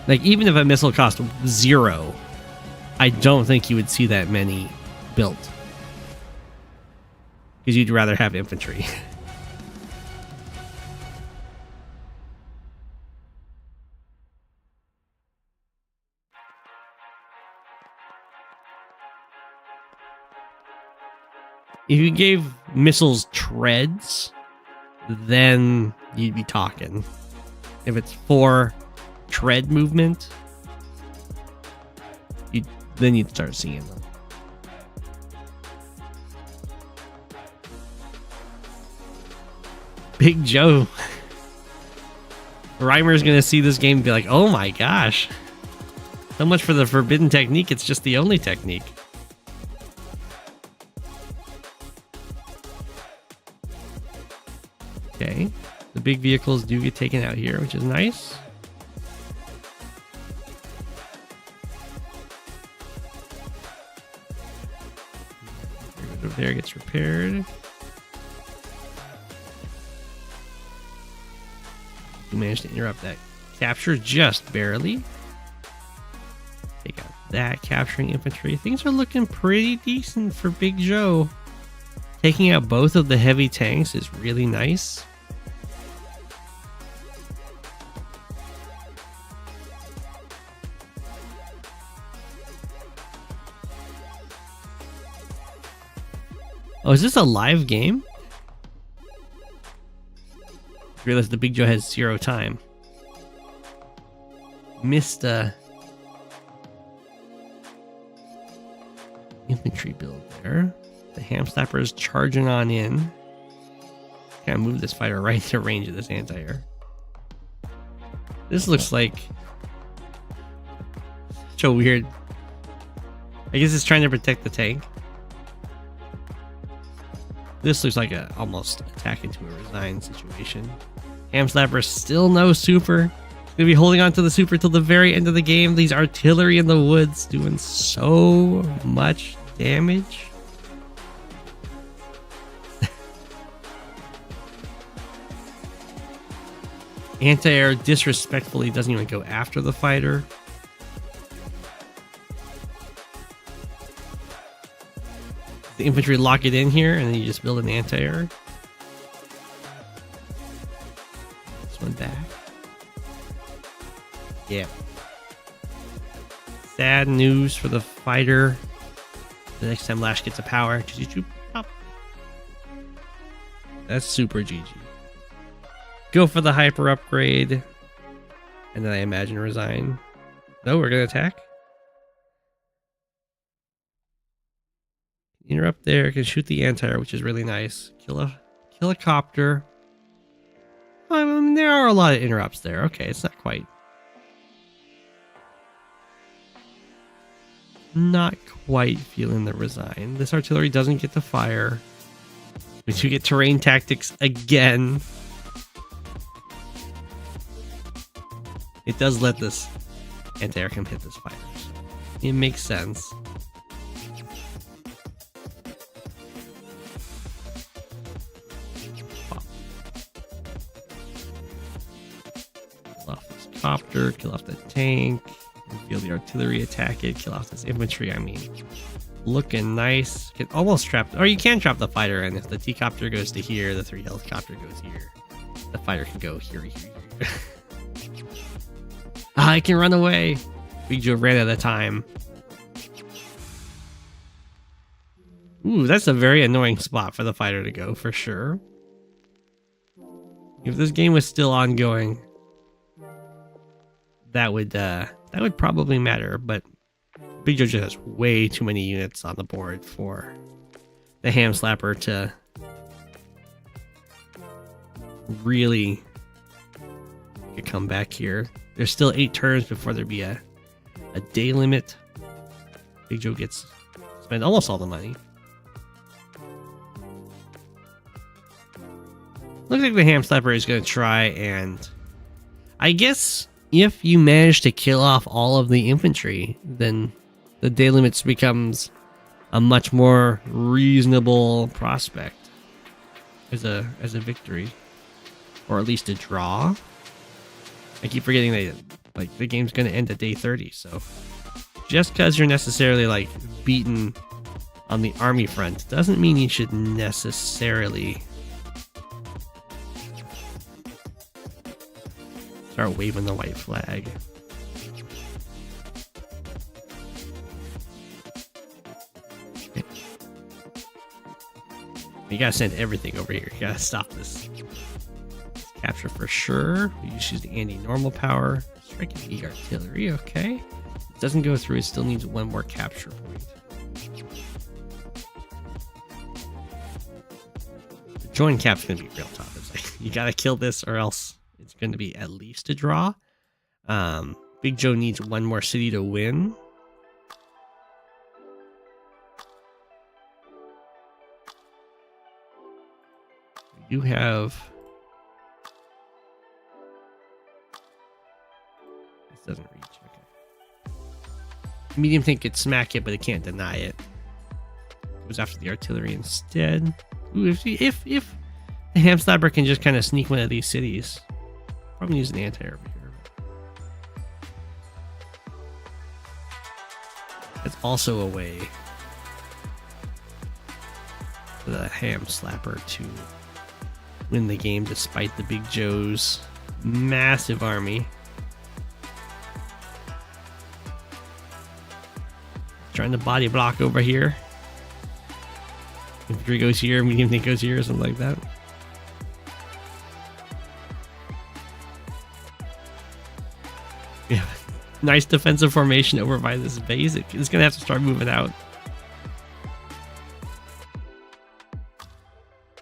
Like, even if a missile cost 0, I don't think you would see that many built, because you'd rather have infantry. If you gave missiles treads, then you'd be talking. If it's for tread movement, then you'd start seeing them. Bigjoe. Reimer's gonna see this game and be like, oh my gosh. So much for the forbidden technique, it's just the only technique. Okay. The big vehicles do get taken out here, which is nice. Over there gets repaired. We managed to interrupt that capture just barely. Take out that, capturing infantry. Things are looking pretty decent for Bigjoe. Taking out both of the heavy tanks is really nice. Oh, is this a live game? I realized the Bigjoe has 0 time. Missed a infantry build there. The HamSlapper is charging on in. Gotta move this fighter right into range of this anti-air. This looks like so weird. I guess it's trying to protect the tank. This looks like a almost attack into a resign situation. HamSlapper still no super. Gonna be holding on to the super till the very end of the game. These artillery in the woods doing so much damage. Anti-air disrespectfully doesn't even go after the fighter. The infantry lock it in here, and then you just build an anti-air. This one back. Yeah. Sad news for the fighter. The next time Lash gets a power, that's super GG. Go for the hyper upgrade, and then I imagine resign. No, we're gonna attack. Interrupt there, can shoot the anti-air, which is really nice. Kill a copter. There are a lot of interrupts there. Okay, it's not quite feeling the resign. This artillery doesn't get to fire. We do get terrain tactics again. It does let this anti-air come hit this fighter. It makes sense. Copter, kill off the tank, feel the artillery attack it, kill off this infantry. I mean, looking nice. Can almost trap, or you can trap the fighter, and if the T-copter goes to here, the 3 helicopter goes here. The fighter can go here. I can run away. Bigjoe ran out of time. Ooh, that's a very annoying spot for the fighter to go, for sure. If this game was still ongoing, that would probably matter, but Bigjoe just has way too many units on the board for the HamSlapper to really come back here. There's still 8 turns before there be a day limit. Bigjoe gets spend almost all the money. Looks like the HamSlapper is going to try, and I guess if you manage to kill off all of the infantry, then the day limits becomes a much more reasonable prospect as a victory, or at least a draw. I keep forgetting that like the game's going to end at day 30, so just because you're necessarily like beaten on the army front doesn't mean you should necessarily start waving the white flag. Okay. You gotta send everything over here. You gotta stop this Capture for sure. We just use the anti-normal power. Striking the artillery, okay. It doesn't go through, it still needs one more capture point. The join cap's gonna be real tough. It's like, you gotta kill this or else it's gonna be at least a draw. Bigjoe needs one more city to win. We do have... This doesn't reach, okay. Medium tank could smack it, but it can't deny it. It goes after the artillery instead. Ooh, if the HamSlapper can just kind of sneak one of these cities. Probably use an anti-air over here. That's also a way for the HamSlapper to win the game despite the Bigjoe's massive army. Trying to body block over here. Infantry goes here, medium tank goes here, or something like that. Yeah. Nice defensive formation over by this base. It's gonna have to start moving out.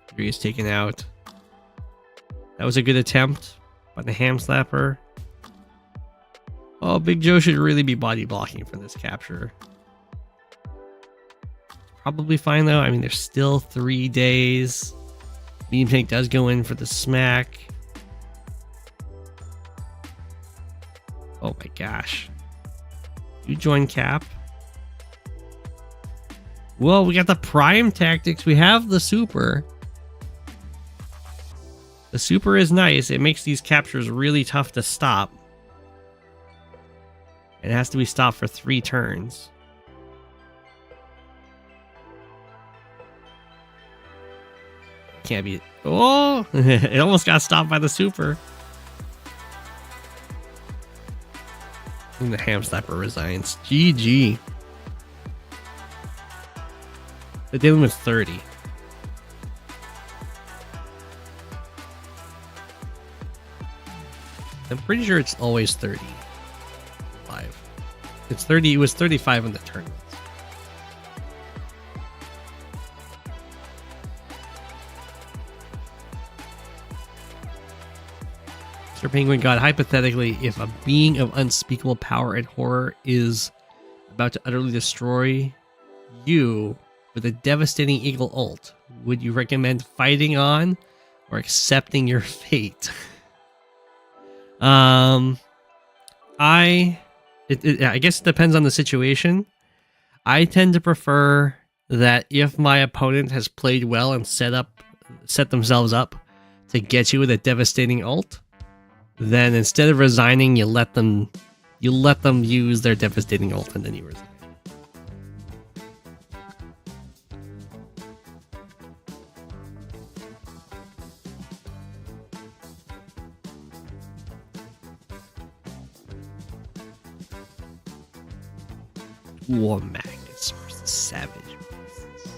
Three is taken out. That was a good attempt by the HamSlapper. Oh, Bigjoe should really be body blocking for this capture. Probably fine though. I mean, there's still 3 days. Medium tank does go in for the smack. Oh my gosh. You join cap. Well, we got the prime tactics. We have the super. The super is nice. It makes these captures really tough to stop. It has to be stopped for 3 turns. Can't be. Oh, it almost got stopped by the super. And the HamSlapper resigns. GG. They're dealing with 30. I'm pretty sure it's always 35. It's 30. It was 35 in the tournament. Mr. Penguin God, hypothetically, if a being of unspeakable power and horror is about to utterly destroy you with a devastating eagle ult, would you recommend fighting on or accepting your fate? I guess it depends on the situation. I tend to prefer that if my opponent has played well and set themselves up to get you with a devastating ult, then instead of resigning, you let them use their devastating ult and then you resign. Dhoulmagus versus Savage Beasts.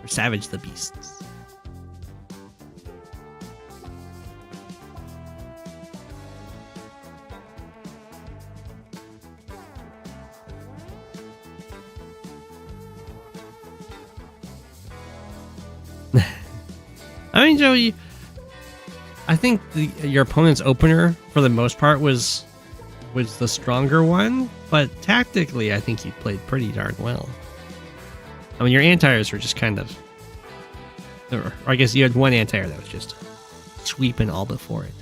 Or Savage the Beasts. I mean, Joe, I think your opponent's opener, for the most part, was the stronger one, but tactically, I think he played pretty darn well. I mean, your anti-airs were just kind of... Or I guess you had one anti-air that was just sweeping all before it.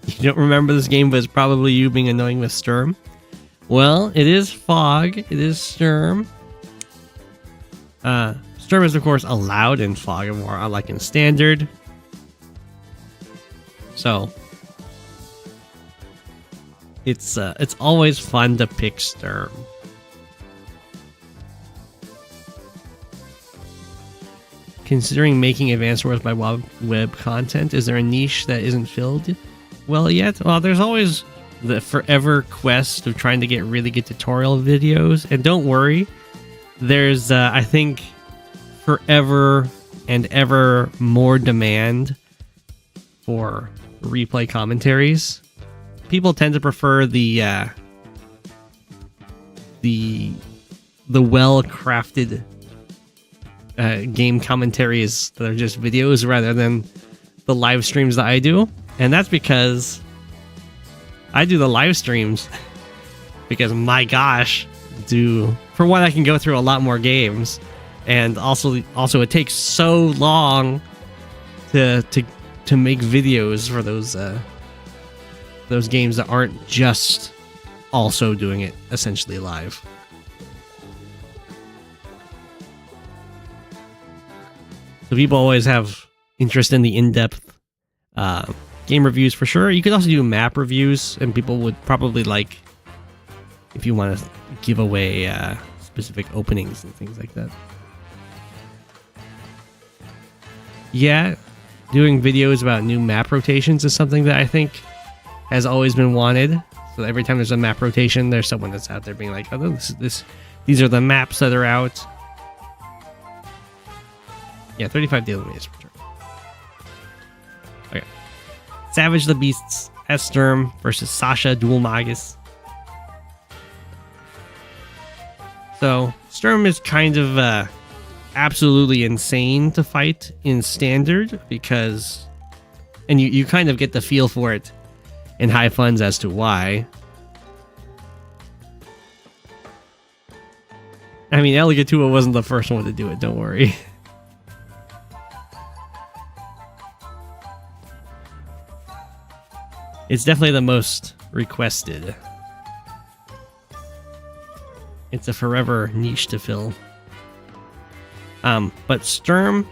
You don't remember this game, but it's probably you being annoying with Sturm. Well, it is Fog. It is Sturm. Sturm is, of course, allowed in Fog of War, unlike in Standard. So, it's always fun to pick Sturm. considering making Advanced Wars by web content? Is there a niche that isn't filled well yet? Well, there's always the forever quest of trying to get really good tutorial videos. And don't worry, there's, I think, forever and ever more demand for replay commentaries. People tend to prefer the well-crafted game commentaries that are just videos rather than the live streams that I do. And that's because I do the live streams because, my gosh, for one, I can go through a lot more games, and also it takes so long to make videos for those games that aren't just also doing it essentially live. So people always have interest in the in-depth game reviews for sure. You could also do map reviews, and people would probably like if you want to give away specific openings and things like that. Yeah, doing videos about new map rotations is something that I think has always been wanted. So every time there's a map rotation, there's someone that's out there being like, "Oh, these are the maps that are out." Yeah, 35 daily minutes per turn. Okay. Savage the Beasts as Sturm versus Sasha Dhoulmagus. So, Sturm is kind of absolutely insane to fight in Standard because... And you kind of get the feel for it in High Funds as to why. I mean, Eligatua wasn't the first one to do it, don't worry. It's definitely the most requested. It's a forever niche to fill. But Sturm...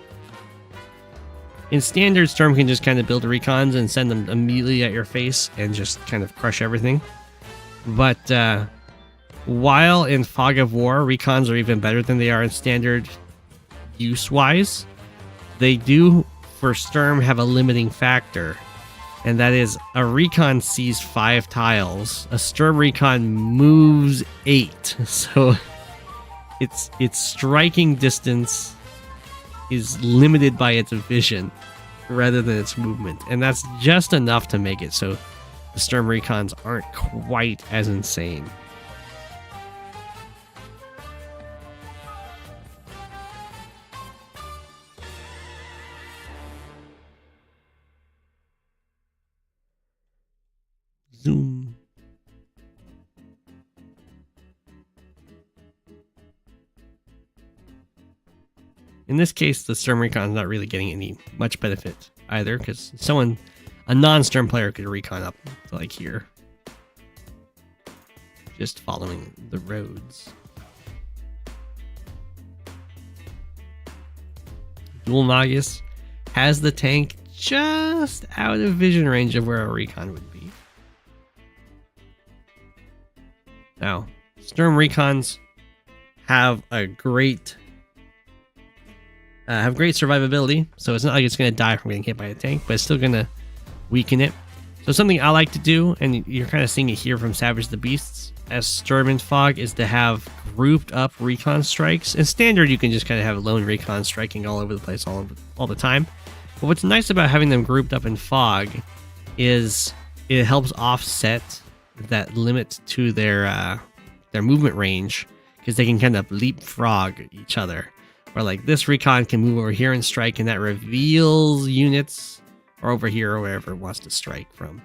In Standard, Sturm can just kind of build recons and send them immediately at your face and just kind of crush everything. But while in Fog of War, recons are even better than they are in Standard use-wise, they do, for Sturm, have a limiting factor. And that is, a recon sees 5 tiles. A Sturm recon moves 8. So its striking distance is limited by its vision rather than its movement. And that's just enough to make it so the Sturm recons aren't quite as insane. Zoom. In this case, the Sturm recon is not really getting any much benefit either, because a non-Sturm player could recon up to like here, just following the roads. Dhoulmagus has the tank just out of vision range of where a recon would be. Now, Sturm recons have a great survivability, so it's not like it's going to die from getting hit by a tank, but it's still going to weaken it. So something I like to do, and you're kind of seeing it here from Savage the Beasts as Sturm and Fog, is to have grouped up recon strikes. In Standard, you can just kind of have lone recon striking all over the place all the time. But what's nice about having them grouped up in Fog is it helps offset that limit to their movement range, because they can kind of leapfrog each other. Or like this recon can move over here and strike, and that reveals units, or over here or wherever it wants to strike from.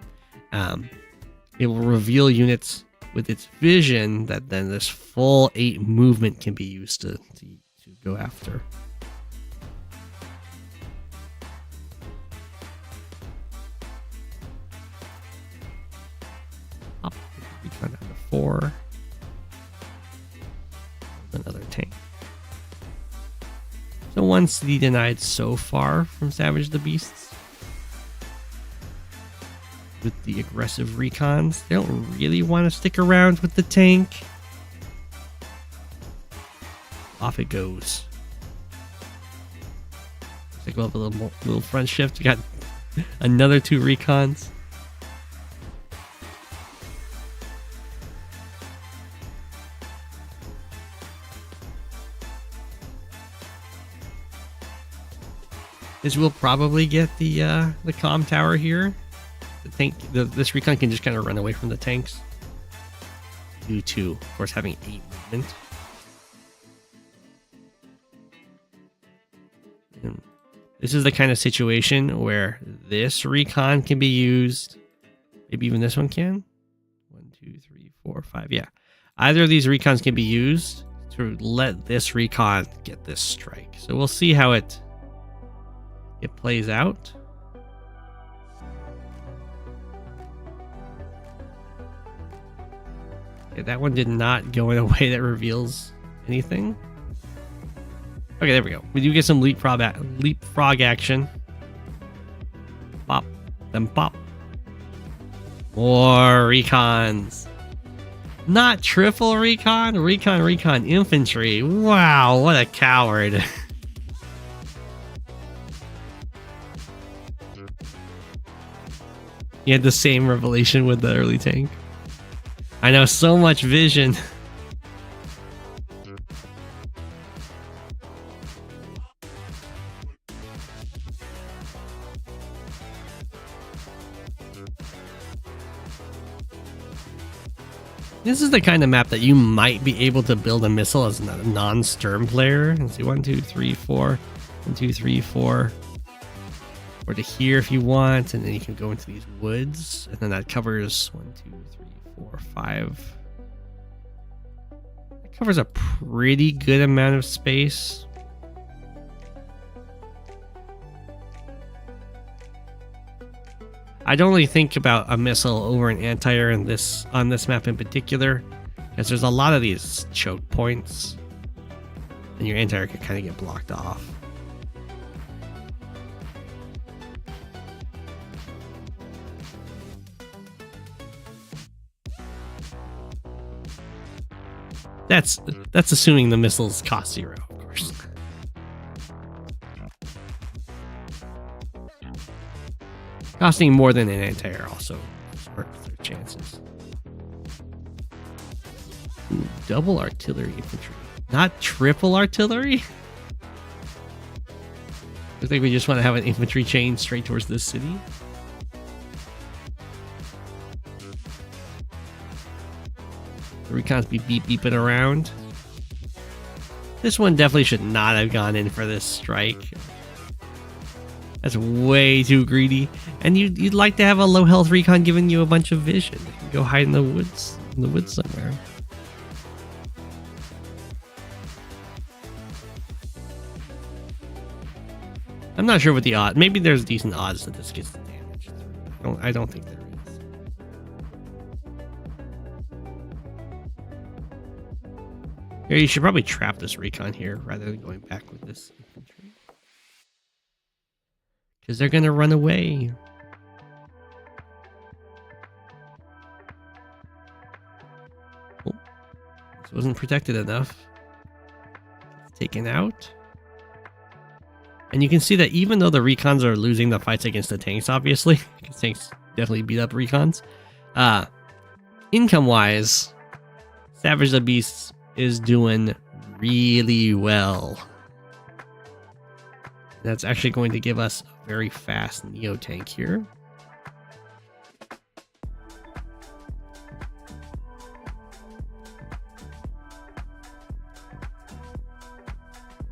It will reveal units with its vision that then this full 8 movement can be used to go after. Up recon down to 4. Another tank. So 1 city denied so far from Savage the Beasts. With the aggressive recons, they don't really want to stick around with the tank. Off it goes. like we'll have a little front shift. We got another 2 recons. We'll probably get the comm tower here. The tank, this recon can just kind of run away from the tanks. Due to, of course, having 8 movement. And this is the kind of situation where this recon can be used. Maybe even this one can. 1, 2, 3, 4, 5. Yeah, either of these recons can be used to let this recon get this strike. So we'll see how it plays out. Okay, that one did not go in a way that reveals anything. Okay, there we go. We do get some leapfrog action. Pop, then pop. More recons. Not triple recon, recon infantry. Wow, what a coward. You had the same revelation with the early tank. I know, so much vision. This is the kind of map that you might be able to build a missile as a non-Sturm player. Let's see, 1, 2, 3, 4. 1, 2, 3, 4. Or to here if you want, and then you can go into these woods, and then that covers 1, 2, 3, 4, 5. That covers a pretty good amount of space. I don't really think about a missile over an anti-air on this map in particular, because there's a lot of these choke points, and your anti-air could kind of get blocked off. That's assuming the missiles cost 0, of course. Costing more than an anti-air also hurts their chances. Ooh, double artillery infantry. Not triple artillery? Looks like we just want to have an infantry chain straight towards this city. The recons be beeping around. This one definitely should not have gone in for this strike. That's way too greedy. And you'd like to have a low health recon giving you a bunch of vision. You can go hide in the woods somewhere. I'm not sure what the odds. Maybe there's decent odds that this gets the damage. I don't think there is. Here, you should probably trap this recon here rather than going back with this infantry. Because they're going to run away. Oh, this wasn't protected enough. It's taken out. And you can see that even though the recons are losing the fights against the tanks, obviously, because tanks definitely beat up recons, income-wise, Savage the Beasts is doing really well. That's actually going to give us a very fast Neo tank here.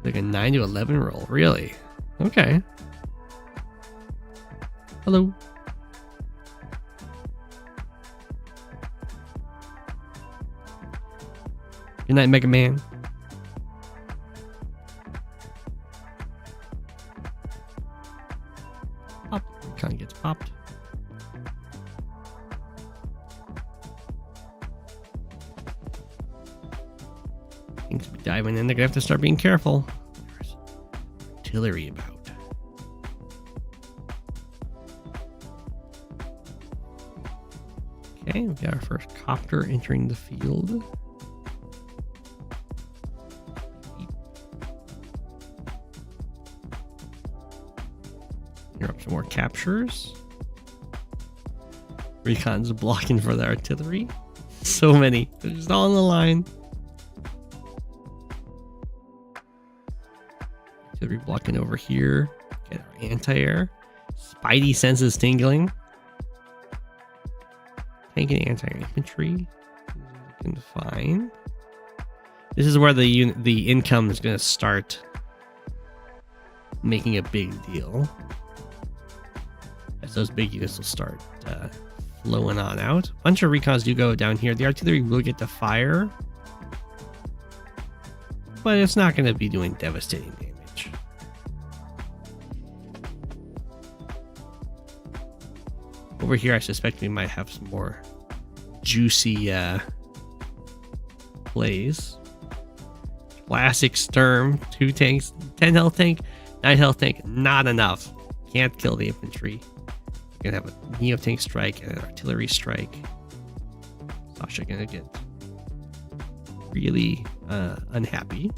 Like a 9 to 11 roll, really? Okay. Hello. Good night, Mega Man. Pop. Kind of gets popped. Things be diving in. They're gonna have to start being careful. There's artillery about. Okay, we got our first copter entering the field. bunch more captures. Recon's blocking for the artillery. So many. They're just all on the line. Artillery blocking over here. Get our anti-air. Spidey senses tingling. Tank and anti-air infantry. Looking fine. This is where the income is going to start making a big deal. As those big units will start flowing on out. A bunch of recons do go down here. The artillery will get to fire, but it's not going to be doing devastating damage. Over here, I suspect we might have some more juicy plays. Classic Sturm, 2 tanks, 10 health tank, 9 health tank, not enough. Can't kill the infantry. You're gonna have a Neo tank strike and an artillery strike. Sasha gonna get really unhappy.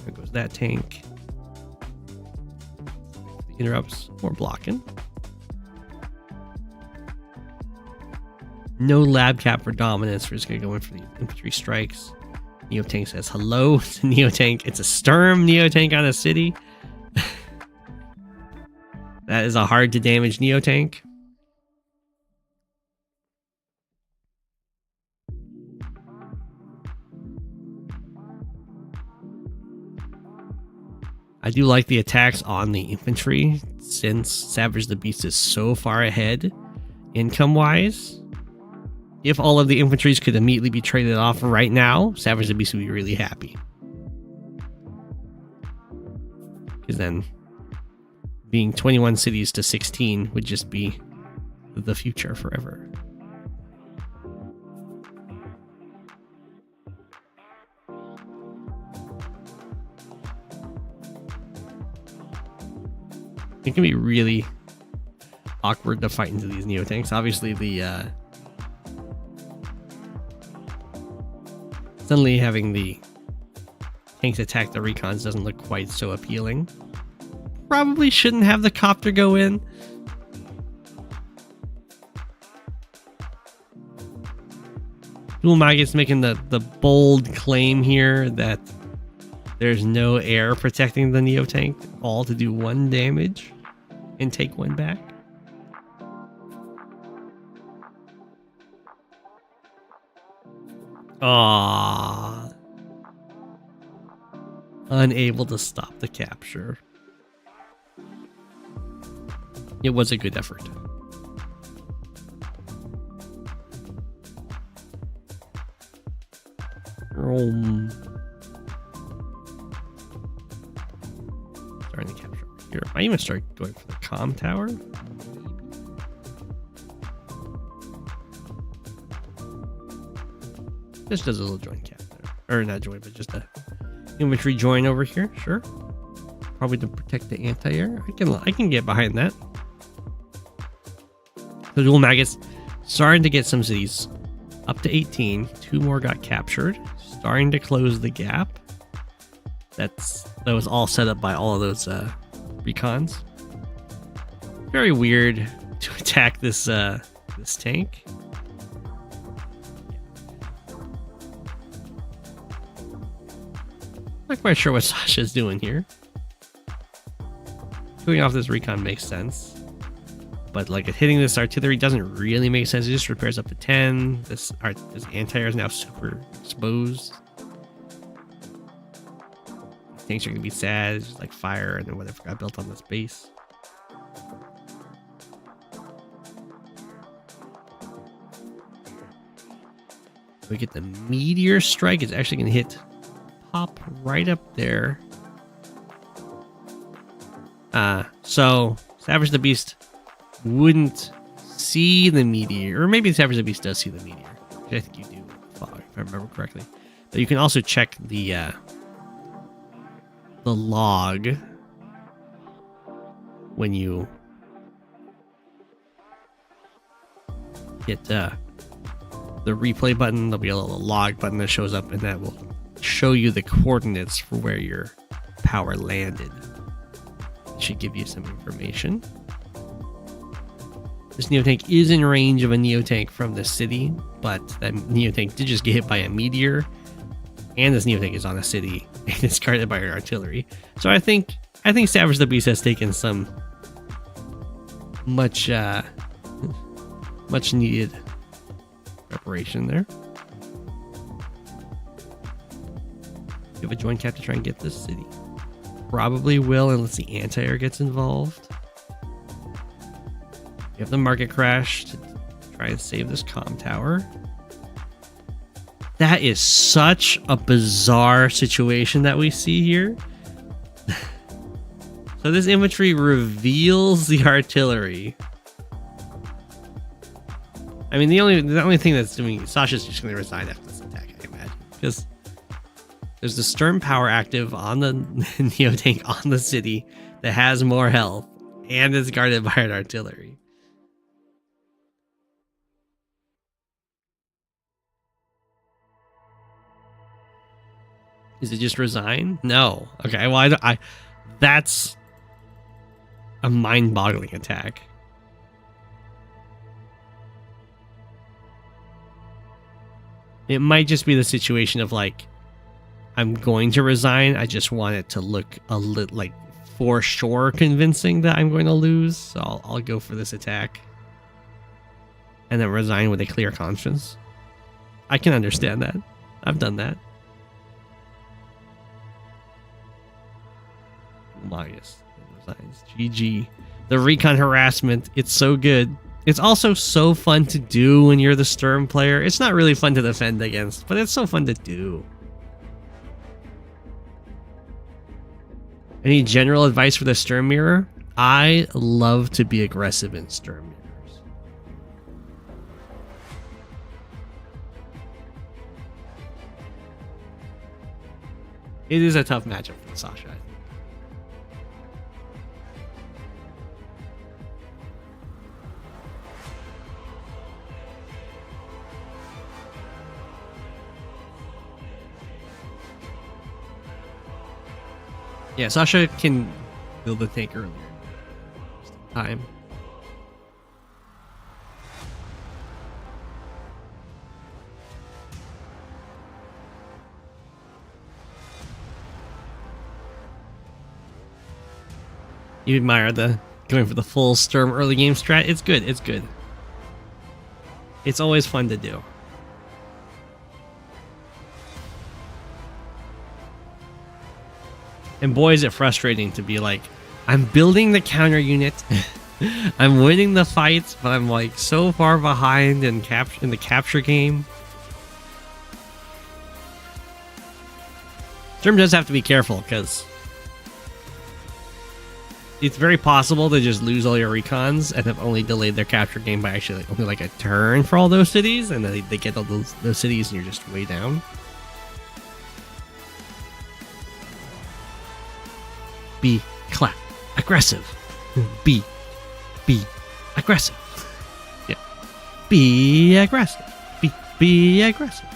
There goes that tank. The interrupts, more blocking. No lab cap for dominance. We're just going to go in for the infantry strikes. Neo tank says hello to Neo tank. It's a Sturm Neo tank on a city. That is a hard to damage Neo tank. I do like the attacks on the infantry since Savage the Beast is so far ahead income wise. If all of the infantries could immediately be traded off right now, Savage the Beast would be really happy. Because then being 21 cities to 16 would just be the future forever. It can be really awkward to fight into these Neo tanks. Obviously, the suddenly having the tanks attack the recons doesn't look quite so appealing. Probably shouldn't have the copter go in. Dhoulmagus making the bold claim here that there's no air protecting the Neo tank, all to do 1 damage and take 1 back. Aww. Unable to stop the capture. It was a good effort. Starting to capture here. I even start going for the comm tower. This does a little join cap there. Or not join, but just a infantry join over here. Sure. Probably to protect the anti-air. I can get behind that. The Dhoulmagus starting to get some cities up to 18. 2 more got captured. Starting to close the gap. That was all set up by all of those recons. Very weird to attack this this tank. Not quite sure what Sasha's doing here. Going off this recon makes sense. But like hitting this artillery doesn't really make sense. It just repairs up to 10. This anti-air is now super exposed. Tanks are gonna be sad. It's just like fire and then whatever got built on this base. We get the meteor strike. It's actually gonna hit pop right up there. So Savage the Beast wouldn't see the meteor, or maybe Savage the Beast does see the meteor. I think you do, if I remember correctly. But you can also check the log when you hit the replay button. There'll be a little log button that shows up, and that will show you the coordinates for where your power landed. should give you some information. This Neotank is in range of a Neotank from the city, but that Neotank did just get hit by a meteor, and this Neotank is on a city and it's guarded by an artillery. So I think Savage the Beast has taken some much needed preparation there. You have a joint cap to try and get this city. Probably will unless the anti-air gets involved. You have the market crash to try and save this comm tower. That is such a bizarre situation that we see here. So this infantry reveals the artillery. I mean, the only thing that's doing, Sasha's just going to resign after this attack, I imagine, because there's the Sturm power active on the Neotank on the city that has more health, and it's guarded by an artillery. Is it just resign? No. Okay, well, that's a mind-boggling attack. It might just be the situation of like, I'm going to resign. I just want it to look a little like for sure convincing that I'm going to lose. So I'll go for this attack and then resign with a clear conscience. I can understand that. I've done that. Dhoulmagus resigns. GG. The recon harassment. It's so good. It's also so fun to do when you're the Sturm player. It's not really fun to defend against, but it's so fun to do. Any general advice for the Sturm mirror? I love to be aggressive in Sturm mirrors. It is a tough matchup for Sasha, I think. Yeah, Sasha can build the tank earlier. Just in time. You admire the going for the full Sturm early game strat. It's good. It's good. It's always fun to do. And boy, is it frustrating to be like, I'm building the counter unit, I'm winning the fights, but I'm like so far behind in the capture game. Sturm does have to be careful because it's very possible to just lose all your recons and have only delayed their capture game by actually only like a turn for all those cities, and then they get all those cities and you're just way down. Be clap aggressive. Be aggressive. Yeah. Be aggressive. Be aggressive.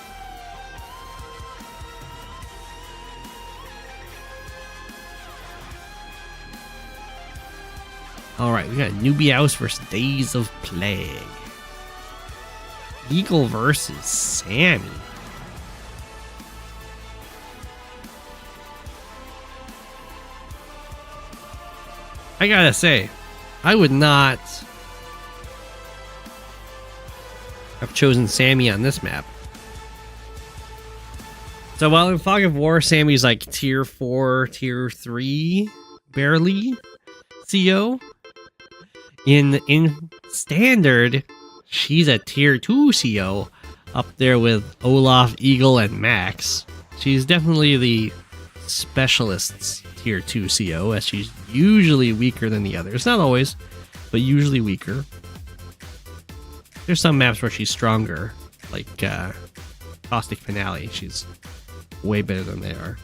Alright, we got NewbieAus versus DaysOfPlague. Eagle versus Sami. I gotta say, I would not have chosen Sami on this map. So while in Fog of War, Sami's like tier 4, tier 3, barely CO. In Standard, she's a tier 2 CO, up there with Olaf, Eagle, and Max. She's definitely the specialist's tier 2 CO, as she's usually weaker than the others. Not always, but usually weaker. There's some maps where she's stronger, like Caustic Finale. She's way better than they are.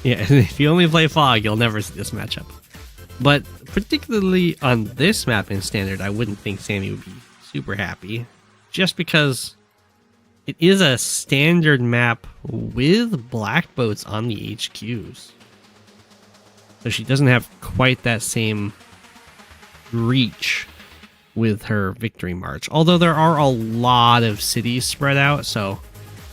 Yeah, if you only play Fog, you'll never see this matchup. But particularly on this map in Standard, I wouldn't think Sami would be super happy. Just because it is a standard map with black boats on the HQs. So she doesn't have quite that same reach with her victory march. Although there are a lot of cities spread out, so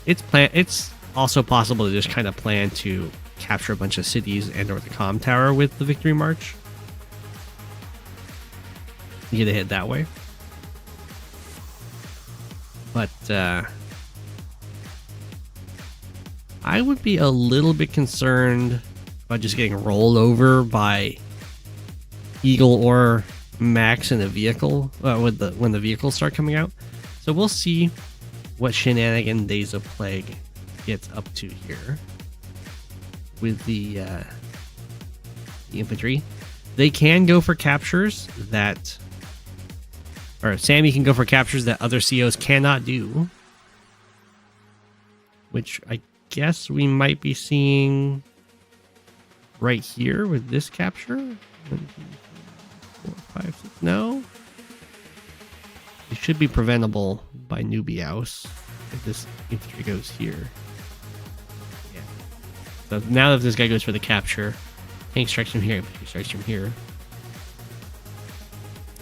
it's also possible to just kind of plan to capture a bunch of cities and or the comm tower with the victory march. You get a hit that way. But I would be a little bit concerned about just getting rolled over by Eagle or Max in a vehicle when the vehicles start coming out. So we'll see what shenanigan DaysOfPlague gets up to here with the infantry. They can go for captures that, or Sami can go for captures that other COs cannot do, which I guess we might be seeing right here with this capture. 1, 2, 3, 4, 5, 6. No, it should be preventable by NewbieAus if this infantry goes here. Yeah. So now if this guy goes for the capture, tank strikes from here, infantry strikes from here,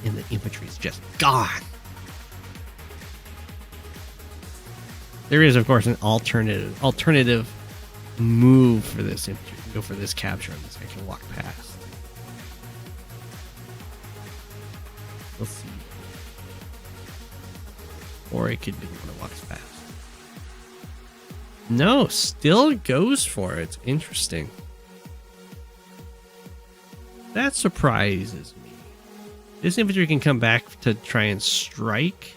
and the infantry's just gone. There is, of course, an alternative move for this infantry. You can go for this capture, and this guy can walk past. We'll see. Or it could be the one that walks past. No, still goes for it. Interesting. That surprises me. This infantry can come back to try and strike,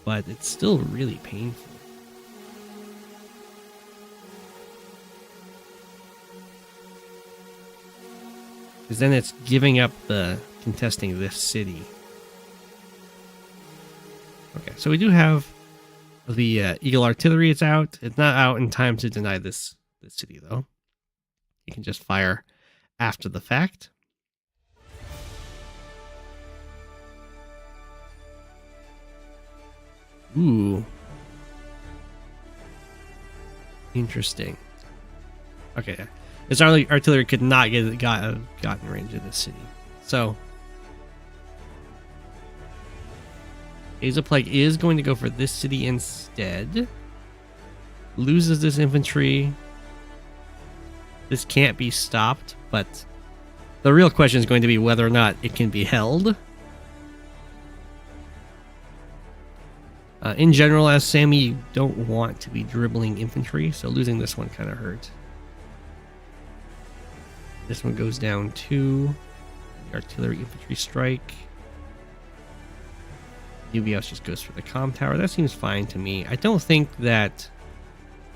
but it's still really painful. Because then it's giving up the contesting this city. Okay, so we do have the Eagle artillery. It's out. It's not out in time to deny this city, though. You can just fire after the fact. Ooh. Interesting. Okay. This artillery could not gotten in range of this city. So DaysOfPlague is going to go for this city instead. Loses this infantry. This can't be stopped, but the real question is going to be whether or not it can be held. In general, as Sami, you don't want to be dribbling infantry, so losing this one kind of hurt. This one goes down to the artillery infantry strike. NewbieAus just goes for the comm tower. That seems fine to me. I don't think that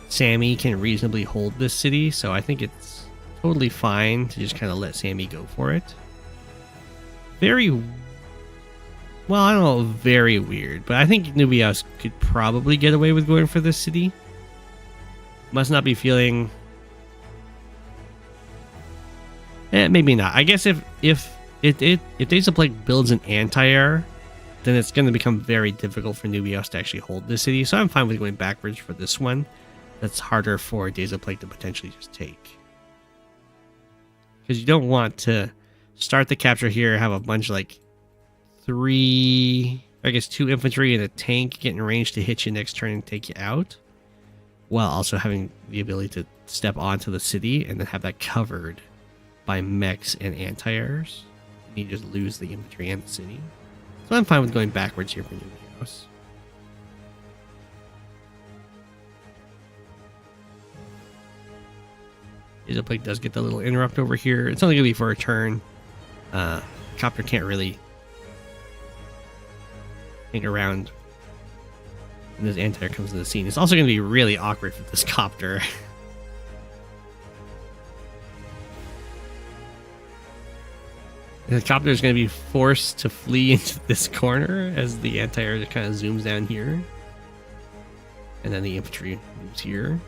Sami can reasonably hold this city, so I think it's totally fine to just kind of let Sami go for it. Well, I don't know, very weird, but I think NewbieAus could probably get away with going for this city. Must not be feeling... maybe not. I guess if DaysOfPlague builds an anti-air, then it's going to become very difficult for NewbieAus to actually hold this city, so I'm fine with going backwards for this one. That's harder for DaysOfPlague to potentially just take. Because you don't want to start the capture here, have a bunch of like 2 infantry and a tank get in range to hit you next turn and take you out, while also having the ability to step onto the city and then have that covered by mechs and anti-airs. You just lose the infantry and the city. So I'm fine with going backwards here for NewbieAus. DaysOfPlague does get the little interrupt over here. It's only going to be for a turn. Copter can't really hang around when this anti-air comes to the scene. It's also going to be really awkward for this copter. The copter is going to be forced to flee into this corner as the anti-air kind of zooms down here. And then the infantry moves here.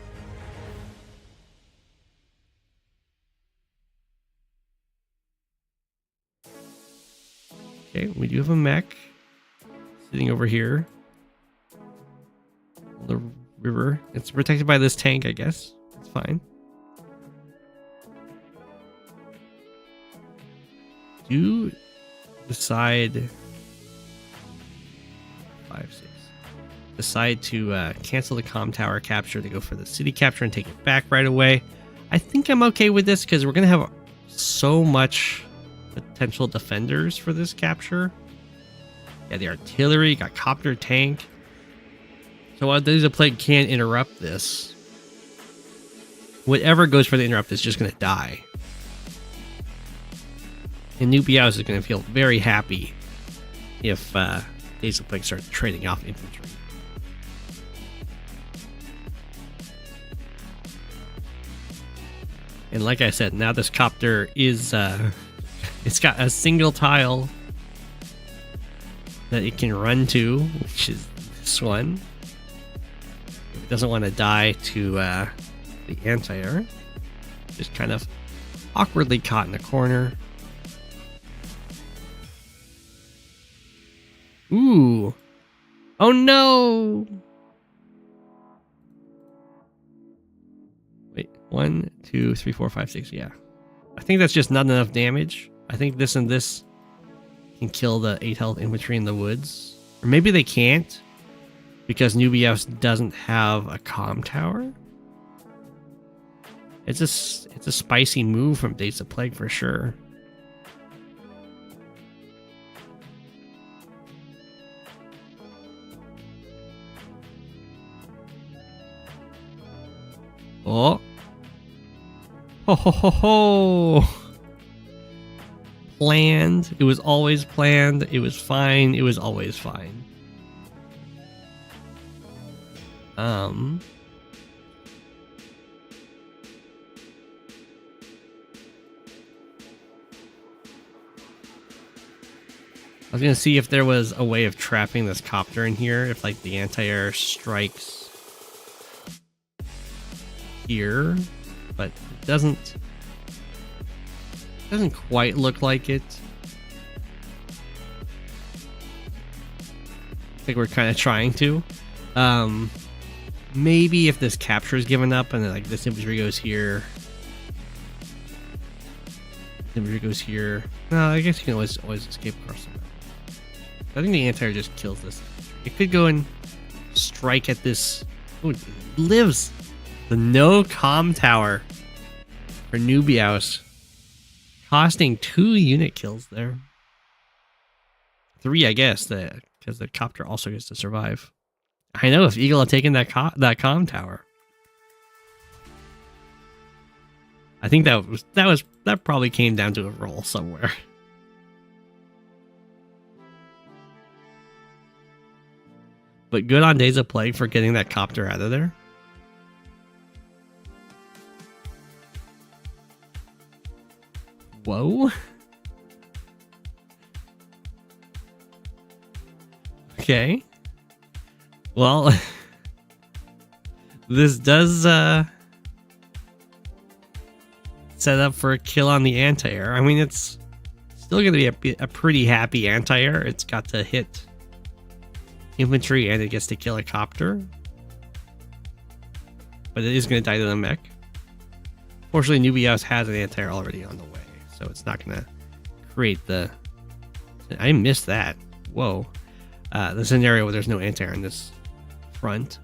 Okay, we do have a mech. sitting over here. The river. It's protected by this tank, I guess. It's fine. Do decide 5, 6. Decide to cancel the comm tower capture to go for the city capture and take it back right away. I think I'm okay with this because we're gonna have so much potential defenders for this capture. Yeah, the artillery, got copter tank. So while DaysOfPlague can't interrupt this, whatever goes for the interrupt is just gonna die. And NewbieAus is gonna feel very happy if DaysOfPlague starts trading off infantry. And like I said, now this copter is, it's got a single tile that it can run to, which is this one. It doesn't want to die to the anti-air. Just kind of awkwardly caught in the corner. Ooh. Oh no! Wait, 1, 2, 3, 4, 5, 6, yeah. I think that's just not enough damage. I think this and this can kill the 8 health infantry in the woods. Or maybe they can't, because NewbieAus doesn't have a comm tower. It's a spicy move from DaysOfPlague for sure. Oh. Ho ho ho ho. Planned. It was always planned. It was fine. It was always fine. I was gonna see if there was a way of trapping this copter in here, if like the anti-air strikes here, but it doesn't quite look like it. I think we're kind of trying to. Maybe if this capture is given up and then like this infantry goes here, infantry goes here. No, I guess you can always escape across the map. I think the anti-air just kills this. It could go and strike at this. Oh, it lives. The no comm tower for NewbieAus, costing 2 unit kills there. 3, I guess, because the copter also gets to survive. I know if Eagle had taken that comm tower, I think that probably came down to a roll somewhere. But good on DaysOfPlague for getting that copter out of there. Whoa. Okay. Well, this does set up for a kill on the anti-air. I mean, it's still going to be a pretty happy anti-air. It's got to hit infantry and it gets to kill a copter. But it is going to die to the mech. Fortunately, NewbieAus has an anti-air already on the way, so it's not going to create the... I missed that. Whoa. The scenario where there's no anti-air in this front.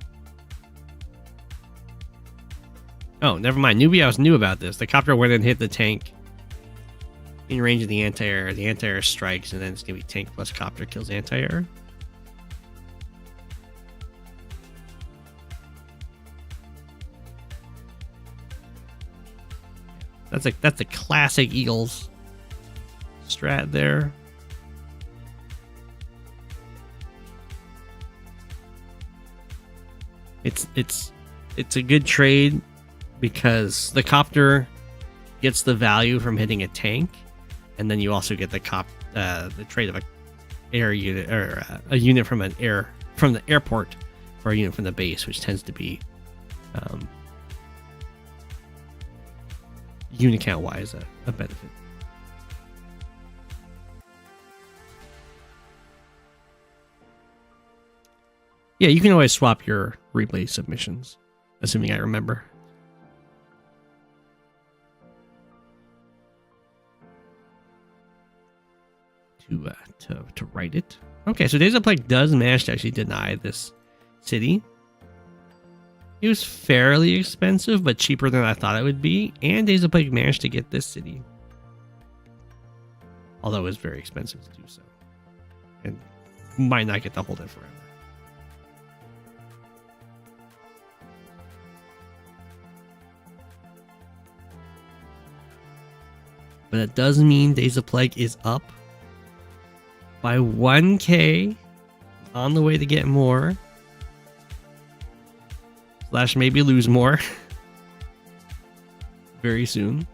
Oh, never mind. NewbieAus knew about this. The copter went and hit the tank in range of the anti-air. The anti-air strikes, and then it's going to be tank plus copter kills anti-air. That's a classic Eagles strat there. It's a good trade because the copter gets the value from hitting a tank, and then you also get the trade of a air unit or a unit from the airport for a unit from the base, which tends to be unit count wise a benefit. Yeah, you can always swap your replay submissions, assuming I remember. To write it. Okay, so Days of Plague does manage to actually deny this city. It was fairly expensive, but cheaper than I thought it would be, and Days of Plague managed to get this city. Although it was very expensive to do so. And might not get to hold it forever. But it does mean Days of Plague is up by 1k, on the way to get more. Slash maybe lose more very soon.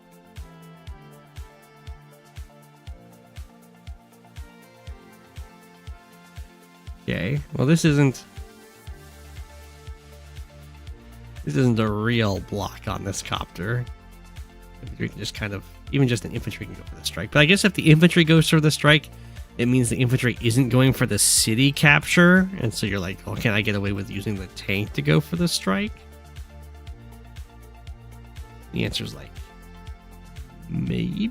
Okay, well this isn't a real block on this copter. Infantry can just kind of, even just an infantry can go for the strike. But I guess if the infantry goes for the strike, it means the infantry isn't going for the city capture. And so you're like, oh, can I get away with using the tank to go for the strike? The answer is like, maybe.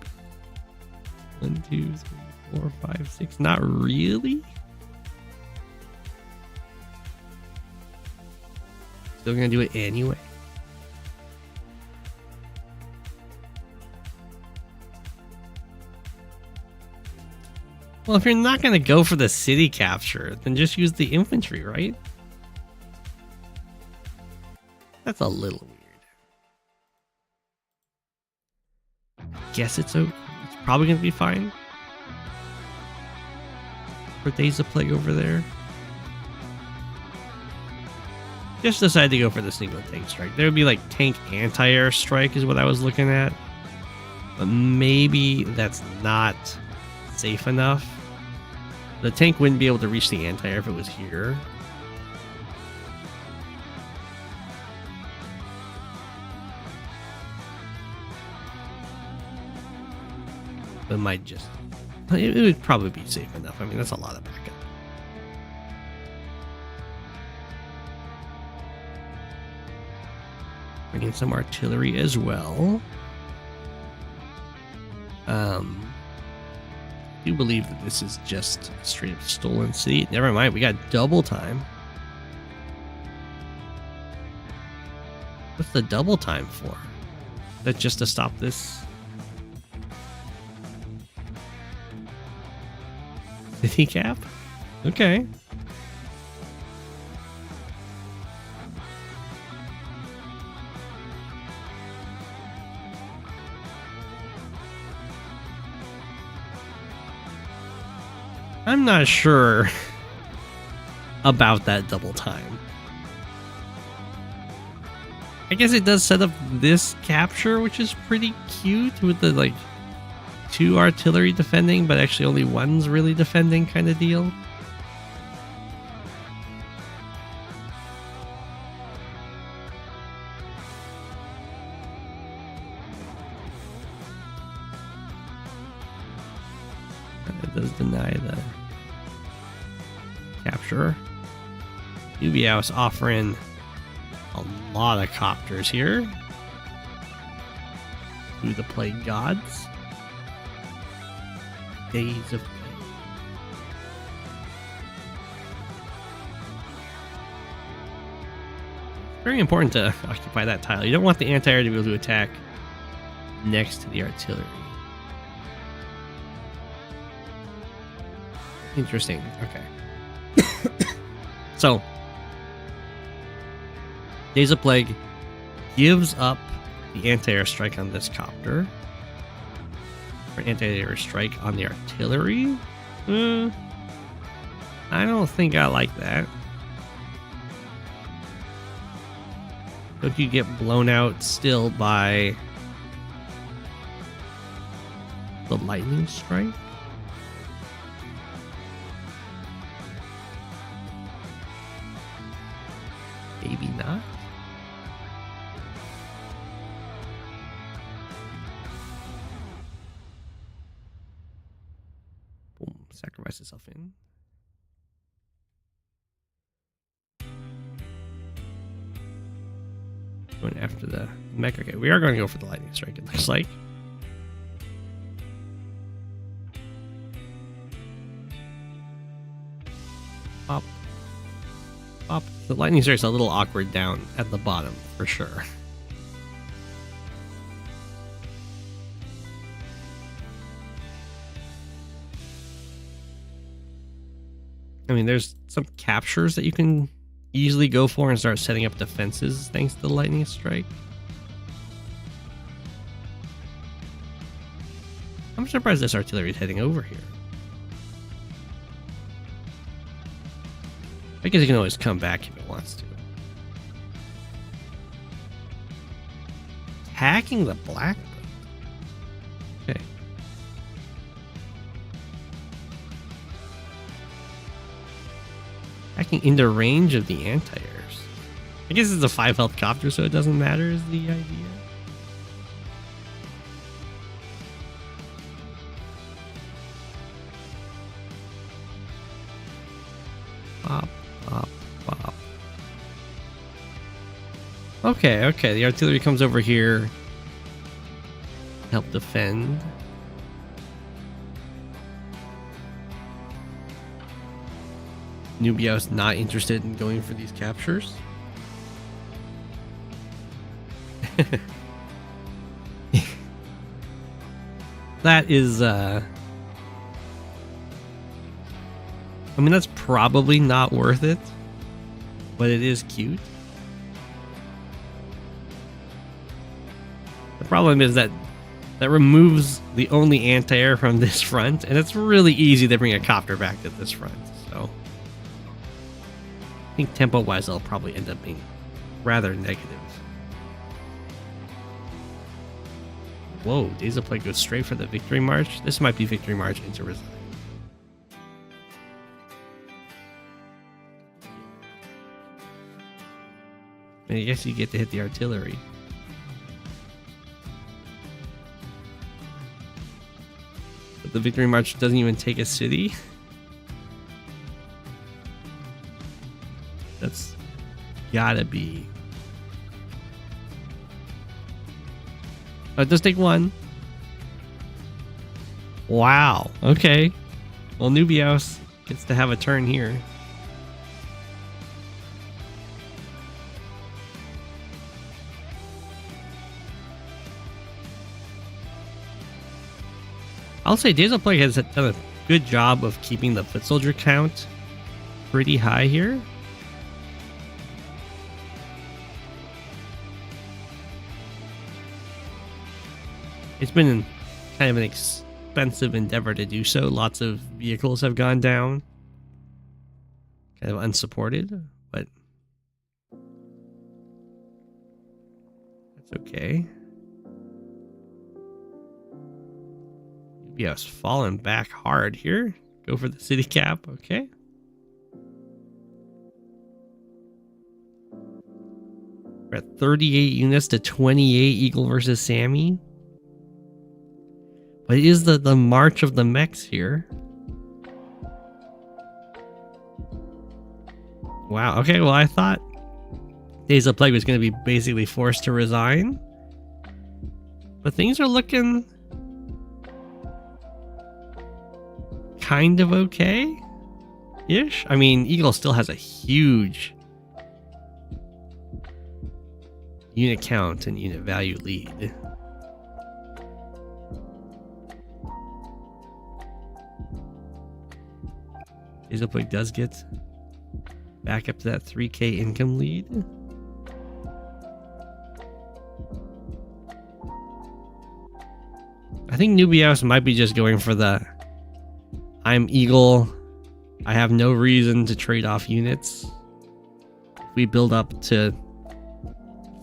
1, 2, 3, 4, 5, 6. Not really. Still gonna do it anyway. Well, if you're not going to go for the city capture, then just use the infantry, right? That's a little weird. Guess it's probably going to be fine for Days of Plague over there. Just decided to go for the single tank strike. There would be like tank anti-air strike is what I was looking at. But maybe that's not safe enough. The tank wouldn't be able to reach the anti-air if it was here. It might just... It would probably be safe enough. I mean, that's a lot of backup. Bring in some artillery as well. I do believe that this is just a straight up stolen city. Never mind, we got double time. What's the double time for? Is that just to stop this city cap? Okay. I'm not sure about that double time. I guess it does set up this capture, which is pretty cute with the like 2 artillery defending, but actually only 1's really defending kind of deal. It does deny the capture. NewbieAus offering a lot of copters here to the Plague Gods. Days of Plague. Very important to occupy that tile. You don't want the anti-air to be able to attack next to the artillery. Interesting. Okay. So, Days of Plague gives up the anti-air strike on this copter. For an anti-air strike on the artillery? I don't think I like that. Don't you get blown out still by the lightning strike? Maybe not. Boom. Sacrifice itself in. Going after the mech. Okay, we are going to go for the lightning strike, it looks like. Pop. Pop. The lightning strike's a little awkward down at the bottom, for sure. I mean, there's some captures that you can easily go for and start setting up defenses thanks to the lightning strike. I'm surprised this artillery is heading over here. I guess you can always come back if it wants to. Hacking the black. Okay. Hacking into range of the anti-airs. I guess it's a 5 health copter, so it doesn't matter is the idea. Pop, pop, pop. Okay, okay. The artillery comes over here. Help defend. NewbieAus not interested in going for these captures. That is, I mean, that's probably not worth it, but it is cute. The problem is that that removes the only anti-air from this front, and it's really easy to bring a copter back to this front, so I think tempo-wise it'll probably end up being rather negative. Whoa, DaysOfPlague goes straight for the victory march. This might be victory march into resign. And I guess you get to hit the artillery. But the victory march doesn't even take a city. That's gotta be. Oh, it does take one. Wow. Okay. Well, NewbieAus gets to have a turn here. I'll say DaysOfPlague has done a good job of keeping the foot soldier count pretty high here. It's been kind of an expensive endeavor to do so. Lots of vehicles have gone down. Kind of unsupported, but that's okay. NewbieAus falling back hard here. Go for the city cap, okay. We're at 38 units to 28 Eagle versus Sami. But it is the march of the mechs here. Wow, okay, well I thought DaysOfPlague was going to be basically forced to resign. But things are looking kind of okay-ish. I mean, Eagle still has a huge unit count and unit value lead. DaysOfPlague does get back up to that 3k income lead. I think NewbieAus might be just going for the I'm Eagle, I have no reason to trade off units. If we build up to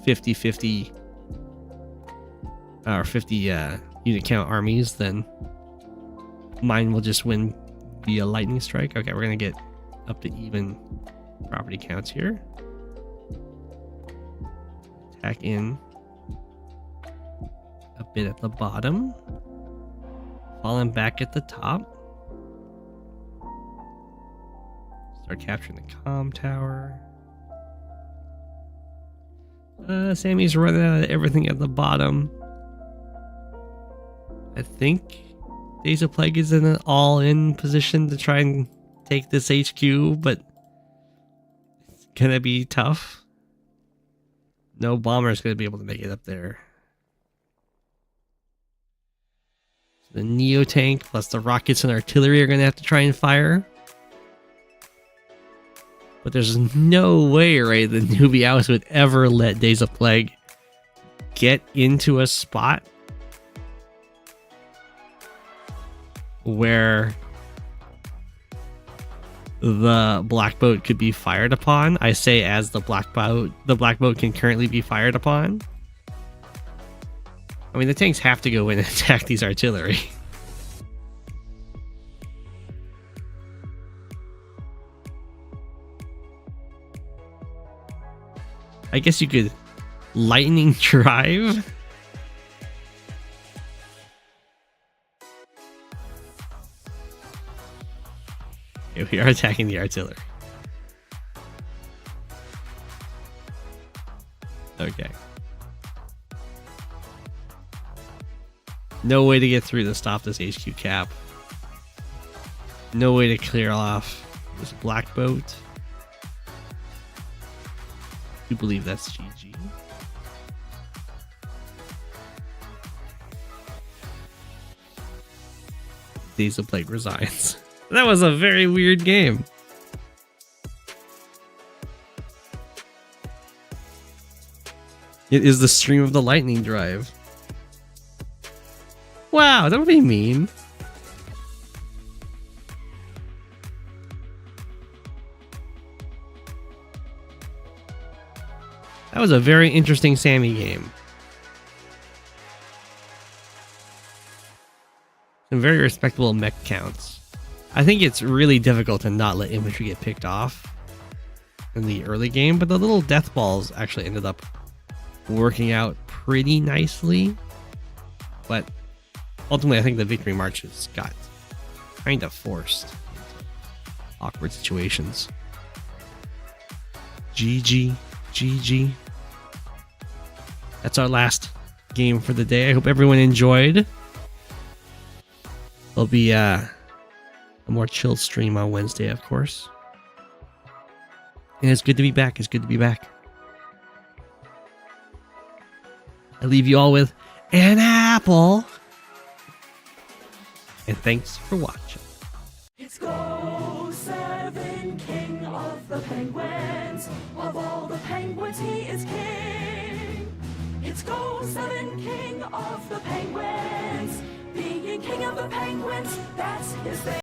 50-50 or 50 unit count armies, then mine will just win via lightning strike. Okay, we're gonna get up to even property counts here. Attack in a bit at the bottom, falling back at the top. Start capturing the comm tower. Sammy's running out of everything at the bottom. I think DaysOfPlague is in an all-in position to try and take this HQ, but it's gonna be tough. No bomber's gonna be able to make it up there. The Neo tank plus the rockets and artillery are gonna have to try and fire. But there's no way, right, the NewbieAus would ever let DaysOfPlague get into a spot where the black boat could be fired upon. I say as the black boat can currently be fired upon. I mean, the tanks have to go in and attack these artillery. I guess you could lightning drive. Okay, we are attacking the artillery. Okay. No way to get through to stop this HQ cap. No way to clear off this black boat. You believe that's GG? DaysOfPlague resigns. That was a very weird game. It is the stream of the lightning drive. Wow, that would be mean. That was a very interesting Sammy game. Some very respectable mech counts. I think it's really difficult to not let infantry get picked off in the early game, but the little death balls actually ended up working out pretty nicely. But ultimately, I think the victory marches got kind of forced into awkward situations. GG. GG. That's our last game for the day. I hope everyone enjoyed. There'll be a more chilled stream on Wednesday, of course. And it's good to be back. It's good to be back. I leave you all with an apple. And thanks for watching. It's Go7, king of the penguins. Of all the penguins, he is king. It's Go7, king of the penguins. Being king of the penguins, that's his thing.